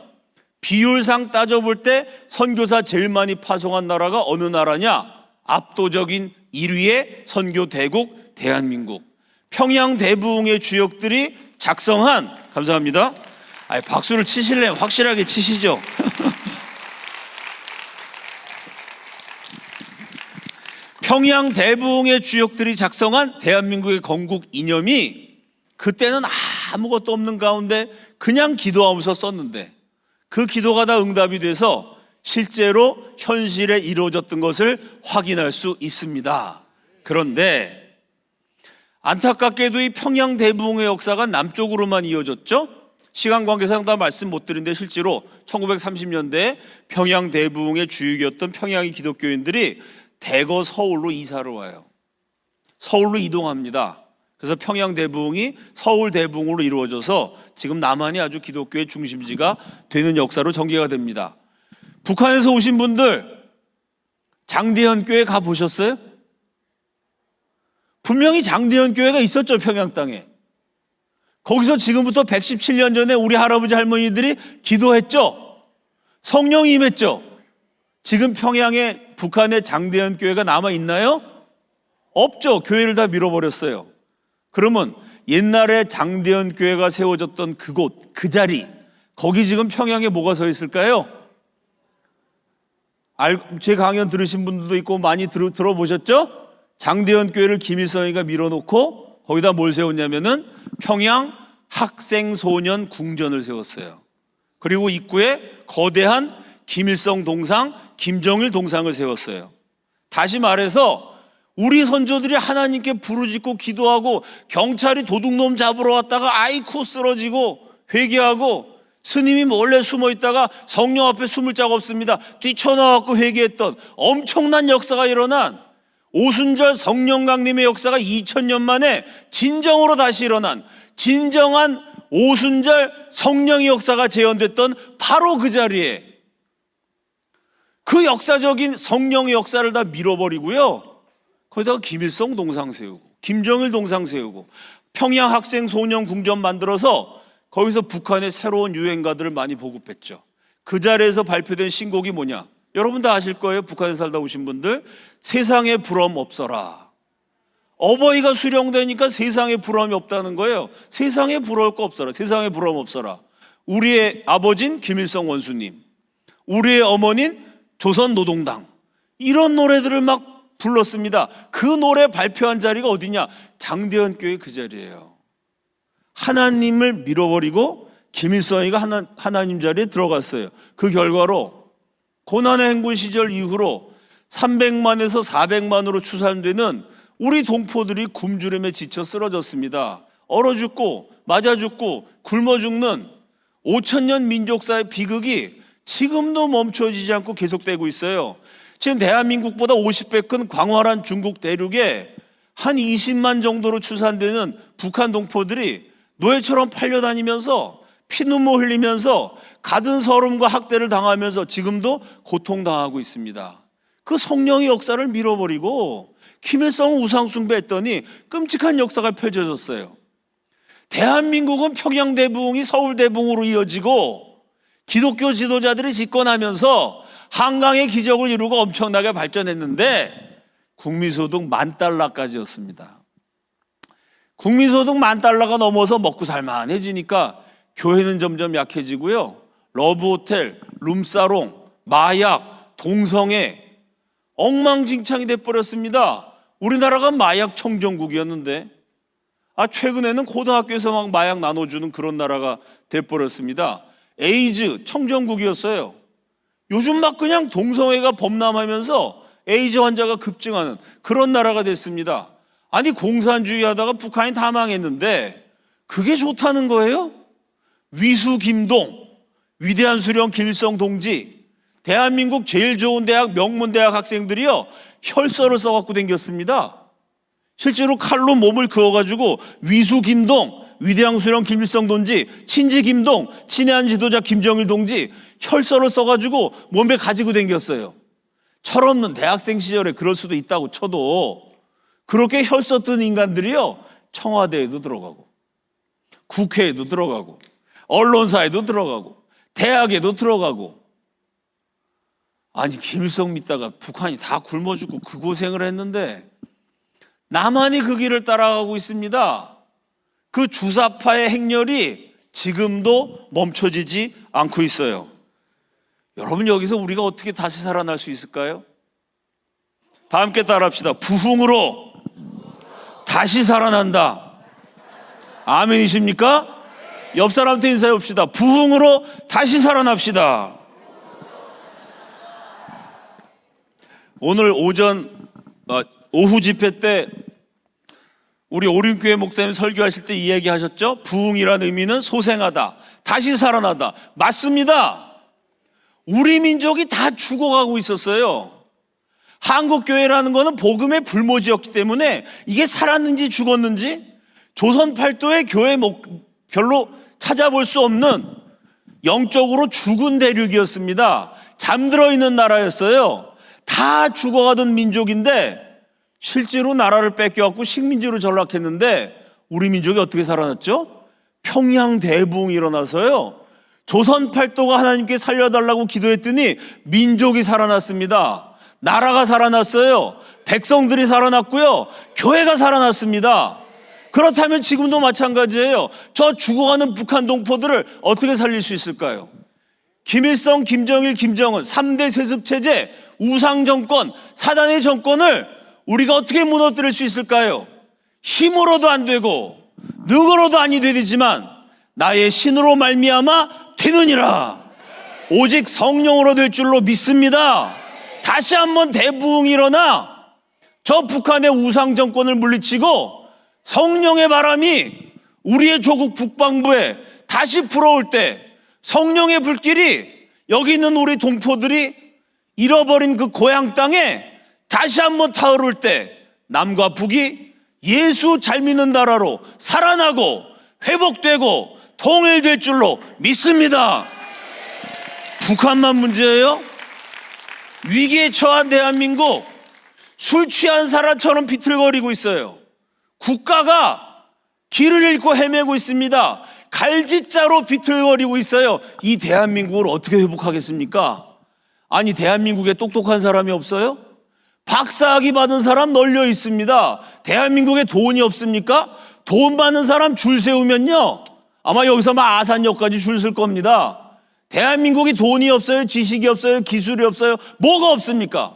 비율상 따져볼 때 선교사 제일 많이 파송한 나라가 어느 나라냐? 압도적인 1위의 선교 대국 대한민국. 평양 대부흥의 주역들이 작성한, 감사합니다. 박수를 치실래요? 확실하게 치시죠. 평양 대부흥의 주역들이 작성한 대한민국의 건국 이념이 그때는 아무것도 없는 가운데 그냥 기도하면서 썼는데, 그 기도가 다 응답이 돼서 실제로 현실에 이루어졌던 것을 확인할 수 있습니다. 그런데 안타깝게도 이 평양 대부흥의 역사가 남쪽으로만 이어졌죠. 시간 관계상 다 말씀 못 드리는데 실제로 1930년대에 평양 대부흥의 주역이었던 평양의 기독교인들이 대거 서울로 이사를 와요. 서울로 이동합니다. 그래서 평양 대부흥이 서울 대부흥으로 이루어져서 지금 남한이 아주 기독교의 중심지가 되는 역사로 전개가 됩니다. 북한에서 오신 분들 장대현 교회 가보셨어요? 분명히 장대현 교회가 있었죠, 평양 땅에. 거기서 지금부터 117년 전에 우리 할아버지 할머니들이 기도했죠. 성령이 임했죠. 지금 평양에 북한의 장대현 교회가 남아있나요? 없죠. 교회를 다 밀어버렸어요. 그러면 옛날에 장대현 교회가 세워졌던 그곳, 그 자리, 거기 지금 평양에 뭐가 서 있을까요? 제 강연 들으신 분들도 있고 많이 들어보셨죠? 장대현 교회를 김일성이가 밀어놓고 거기다 뭘 세웠냐면은 평양 학생소년 궁전을 세웠어요. 그리고 입구에 거대한 김일성 동상, 김정일 동상을 세웠어요. 다시 말해서 우리 선조들이 하나님께 부르짖고 기도하고 경찰이 도둑놈 잡으러 왔다가 아이쿠 쓰러지고 회개하고 스님이 몰래 숨어 있다가 성령 앞에 숨을 자가 없습니다. 뛰쳐나와서 회개했던 엄청난 역사가 일어난 오순절 성령강림의 역사가 2000년 만에 진정으로 다시 일어난 진정한 오순절 성령의 역사가 재현됐던 바로 그 자리에 그 역사적인 성령의 역사를 다 밀어버리고요, 거기다가 김일성 동상 세우고 김정일 동상 세우고 평양 학생 소년 궁전 만들어서 거기서 북한의 새로운 유행가들을 많이 보급했죠. 그 자리에서 발표된 신곡이 뭐냐? 여러분 다 아실 거예요. 북한에 살다 오신 분들. 세상에 부러움 없어라. 어버이가 수령되니까 세상에 부러움이 없다는 거예요. 세상에 부러울 거 없어라. 세상에 부러움 없어라. 우리의 아버진 김일성 원수님, 우리의 어머닌 조선노동당, 이런 노래들을 막 불렀습니다. 그 노래 발표한 자리가 어디냐? 장대현 교회 그 자리예요. 하나님을 밀어버리고 김일성이가 하나님 자리에 들어갔어요. 그 결과로 고난의 행군 시절 이후로 300만에서 400만으로 추산되는 우리 동포들이 굶주림에 지쳐 쓰러졌습니다. 얼어 죽고 맞아 죽고 굶어 죽는 5000년 민족사의 비극이 지금도 멈춰지지 않고 계속되고 있어요. 지금 대한민국보다 50배 큰 광활한 중국 대륙에 한 20만 정도로 추산되는 북한 동포들이 노예처럼 팔려다니면서 피눈물 흘리면서 가든 서름과 학대를 당하면서 지금도 고통당하고 있습니다. 그 성령의 역사를 밀어버리고 김일성을 우상숭배했더니 끔찍한 역사가 펼쳐졌어요. 대한민국은 평양대붕이 서울대붕으로 이어지고 기독교 지도자들이 집권하면서 한강의 기적을 이루고 엄청나게 발전했는데 국민소득 $10,000,000까지였습니다. 국민소득 $10,000,000가 넘어서 먹고 살만해지니까 교회는 점점 약해지고요, 러브호텔, 룸사롱, 마약, 동성애 엉망진창이 돼버렸습니다. 우리나라가 마약 청정국이었는데 최근에는 고등학교에서 막 마약 나눠주는 그런 나라가 돼버렸습니다. 에이즈 청정국이었어요. 요즘 막 그냥 동성애가 범람하면서 에이즈 환자가 급증하는 그런 나라가 됐습니다. 아니 공산주의 하다가 북한이 다 망했는데 그게 좋다는 거예요? 위수 김동, 위대한 수령 김일성 동지, 대한민국 제일 좋은 대학 명문대학 학생들이요 혈서를 써갖고 댕겼습니다. 실제로 칼로 몸을 그어가지고 위수 김동, 위대한 수령 김일성 동지, 친지 김동, 친애한 지도자 김정일 동지 혈서를 써가지고 몸에 가지고 댕겼어요. 철없는 대학생 시절에 그럴 수도 있다고 쳐도 그렇게 혈서 뜬 인간들이요 청와대에도 들어가고 국회에도 들어가고 언론사에도 들어가고 대학에도 들어가고, 아니 김일성 믿다가 북한이 다 굶어 죽고 그 고생을 했는데 나만이 그 길을 따라가고 있습니다. 그 주사파의 행렬이 지금도 멈춰지지 않고 있어요. 여러분 여기서 우리가 어떻게 다시 살아날 수 있을까요? 다 함께 따라합시다. 부흥으로 다시 살아난다. 아멘이십니까? 옆 사람한테 인사해 봅시다. 부흥으로 다시 살아납시다. 오늘 오후 집회 때 우리 오륜교회 목사님 설교하실 때 이 얘기 하셨죠? 부흥이라는 의미는 소생하다, 다시 살아나다. 맞습니다. 우리 민족이 다 죽어가고 있었어요. 한국교회라는 거는 복음의 불모지였기 때문에 이게 살았는지 죽었는지 조선 팔도의 교회 별로 찾아볼 수 없는 영적으로 죽은 대륙이었습니다. 잠들어 있는 나라였어요. 다 죽어가던 민족인데 실제로 나라를 뺏겨갖고 식민지로 전락했는데 우리 민족이 어떻게 살아났죠? 평양 대붕이 일어나서요 조선 팔도가 하나님께 살려달라고 기도했더니 민족이 살아났습니다. 나라가 살아났어요. 백성들이 살아났고요 교회가 살아났습니다. 그렇다면 지금도 마찬가지예요. 저 죽어가는 북한 동포들을 어떻게 살릴 수 있을까요? 김일성, 김정일, 김정은 3대 세습체제, 우상정권, 사단의 정권을 우리가 어떻게 무너뜨릴 수 있을까요? 힘으로도 안 되고 능으로도 아니 되지만 나의 신으로 말미암아 되느니라. 오직 성령으로 될 줄로 믿습니다. 다시 한번 대부흥이 일어나 저 북한의 우상정권을 물리치고 성령의 바람이 우리의 조국 북방부에 다시 불어올 때 성령의 불길이 여기 있는 우리 동포들이 잃어버린 그 고향 땅에 다시 한번 타오를 때 남과 북이 예수 잘 믿는 나라로 살아나고 회복되고 통일될 줄로 믿습니다. 북한만 문제예요? 위기에 처한 대한민국 술 취한 사람처럼 비틀거리고 있어요. 국가가 길을 잃고 헤매고 있습니다. 갈짓자로 비틀거리고 있어요. 이 대한민국을 어떻게 회복하겠습니까? 아니, 대한민국에 똑똑한 사람이 없어요? 박사학위 받은 사람 널려 있습니다. 대한민국에 돈이 없습니까? 돈 많은 사람 줄 세우면요, 아마 여기서 막 아산역까지 줄 쓸 겁니다. 대한민국이 돈이 없어요? 지식이 없어요? 기술이 없어요? 뭐가 없습니까?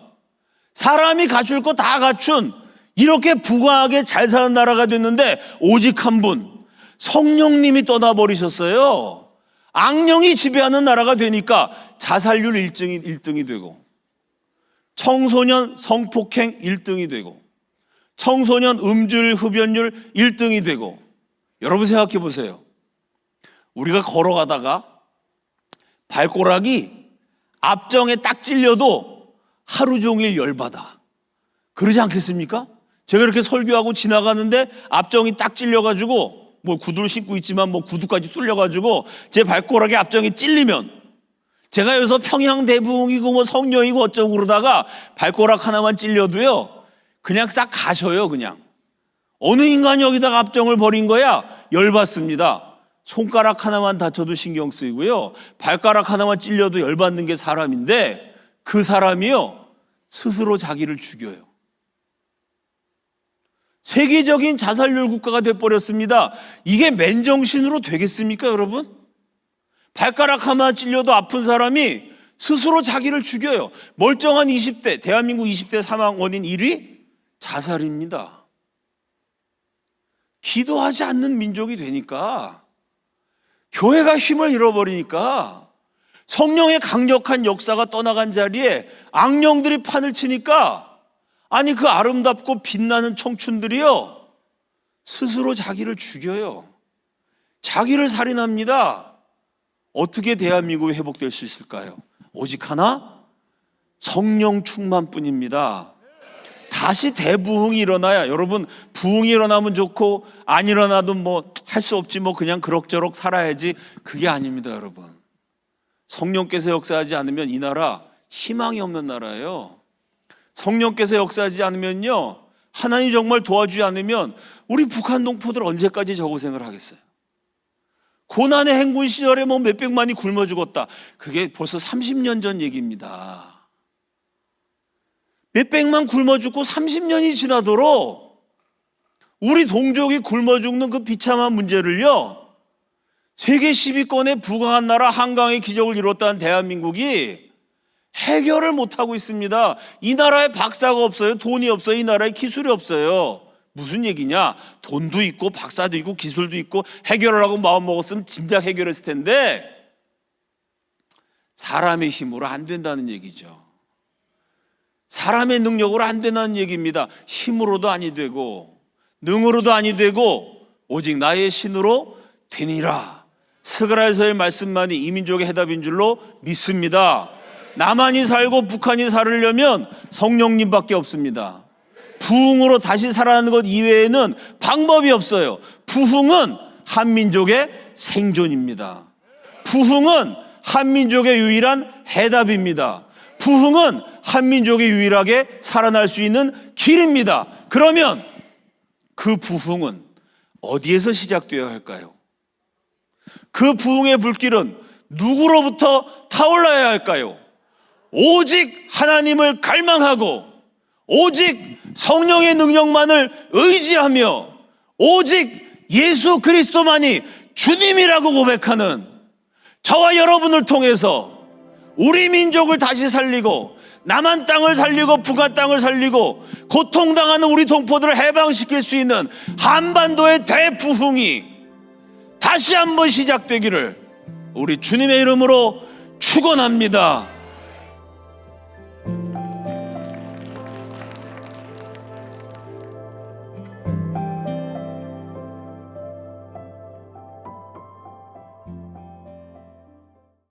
사람이 갖출 거 다 갖춘 이렇게 부강하게 잘 사는 나라가 됐는데 오직 한 분, 성령님이 떠나버리셨어요. 악령이 지배하는 나라가 되니까 자살률 1등이 되고, 청소년 성폭행 1등이 되고, 청소년 음주율 흡연율 1등이 되고. 여러분 생각해 보세요. 우리가 걸어가다가 발가락이 앞정에 딱 찔려도 하루 종일 열받아. 그러지 않겠습니까? 제가 이렇게 설교하고 지나가는데 앞정이 딱 찔려가지고, 뭐 구두를 신고 있지만 뭐 구두까지 뚫려가지고 제 발가락에 앞정이 찔리면, 제가 여기서 평양 대부흥이고 뭐 성령이고 어쩌고 그러다가 발가락 하나만 찔려도요 그냥 싹 가셔요. 그냥 어느 인간이 여기다가 앞정을 버린 거야? 열받습니다. 손가락 하나만 다쳐도 신경 쓰이고요, 발가락 하나만 찔려도 열받는 게 사람인데 그 사람이요 스스로 자기를 죽여요. 세계적인 자살률 국가가 돼버렸습니다. 이게 맨정신으로 되겠습니까, 여러분? 발가락 하나 찔려도 아픈 사람이 스스로 자기를 죽여요. 멀쩡한 20대, 대한민국 20대 사망 원인 1위? 자살입니다. 기도하지 않는 민족이 되니까, 교회가 힘을 잃어버리니까, 성령의 강력한 역사가 떠나간 자리에 악령들이 판을 치니까, 아니 그 아름답고 빛나는 청춘들이요 스스로 자기를 죽여요. 자기를 살인합니다. 어떻게 대한민국이 회복될 수 있을까요? 오직 하나, 성령 충만뿐입니다. 다시 대부흥이 일어나야, 여러분 부흥이 일어나면 좋고 안 일어나도 뭐 할 수 없지, 뭐 그냥 그럭저럭 살아야지, 그게 아닙니다. 여러분, 성령께서 역사하지 않으면 이 나라 희망이 없는 나라예요. 성령께서 역사하지 않으면요, 하나님 정말 도와주지 않으면 우리 북한 동포들 언제까지 저 고생을 하겠어요? 고난의 행군 시절에 뭐 몇백만이 굶어 죽었다. 그게 벌써 30년 전 얘기입니다. 몇백만 굶어 죽고 30년이 지나도록 우리 동족이 굶어 죽는 그 비참한 문제를요, 세계 10위권의 부강한 나라 한강의 기적을 이뤘다는 대한민국이 해결을 못하고 있습니다. 이 나라에 박사가 없어요. 돈이 없어요. 이 나라에 기술이 없어요. 무슨 얘기냐? 돈도 있고 박사도 있고 기술도 있고 해결을 하고 마음 먹었으면 진작 해결했을 텐데 사람의 힘으로 안 된다는 얘기죠. 사람의 능력으로 안 된다는 얘기입니다. 힘으로도 아니 되고 능으로도 아니 되고 오직 나의 신으로 되니라. 스가랴서의 말씀만이 이민족의 해답인 줄로 믿습니다. 남한이 살고 북한이 살으려면 성령님밖에 없습니다. 부흥으로 다시 살아나는 것 이외에는 방법이 없어요. 부흥은 한민족의 생존입니다. 부흥은 한민족의 유일한 해답입니다. 부흥은 한민족이 유일하게 살아날 수 있는 길입니다. 그러면 그 부흥은 어디에서 시작되어야 할까요? 그 부흥의 불길은 누구로부터 타올라야 할까요? 오직 하나님을 갈망하고 오직 성령의 능력만을 의지하며 오직 예수 그리스도만이 주님이라고 고백하는 저와 여러분을 통해서 우리 민족을 다시 살리고 남한 땅을 살리고 북한 땅을 살리고 고통당하는 우리 동포들을 해방시킬 수 있는 한반도의 대부흥이 다시 한번 시작되기를 우리 주님의 이름으로 축원합니다.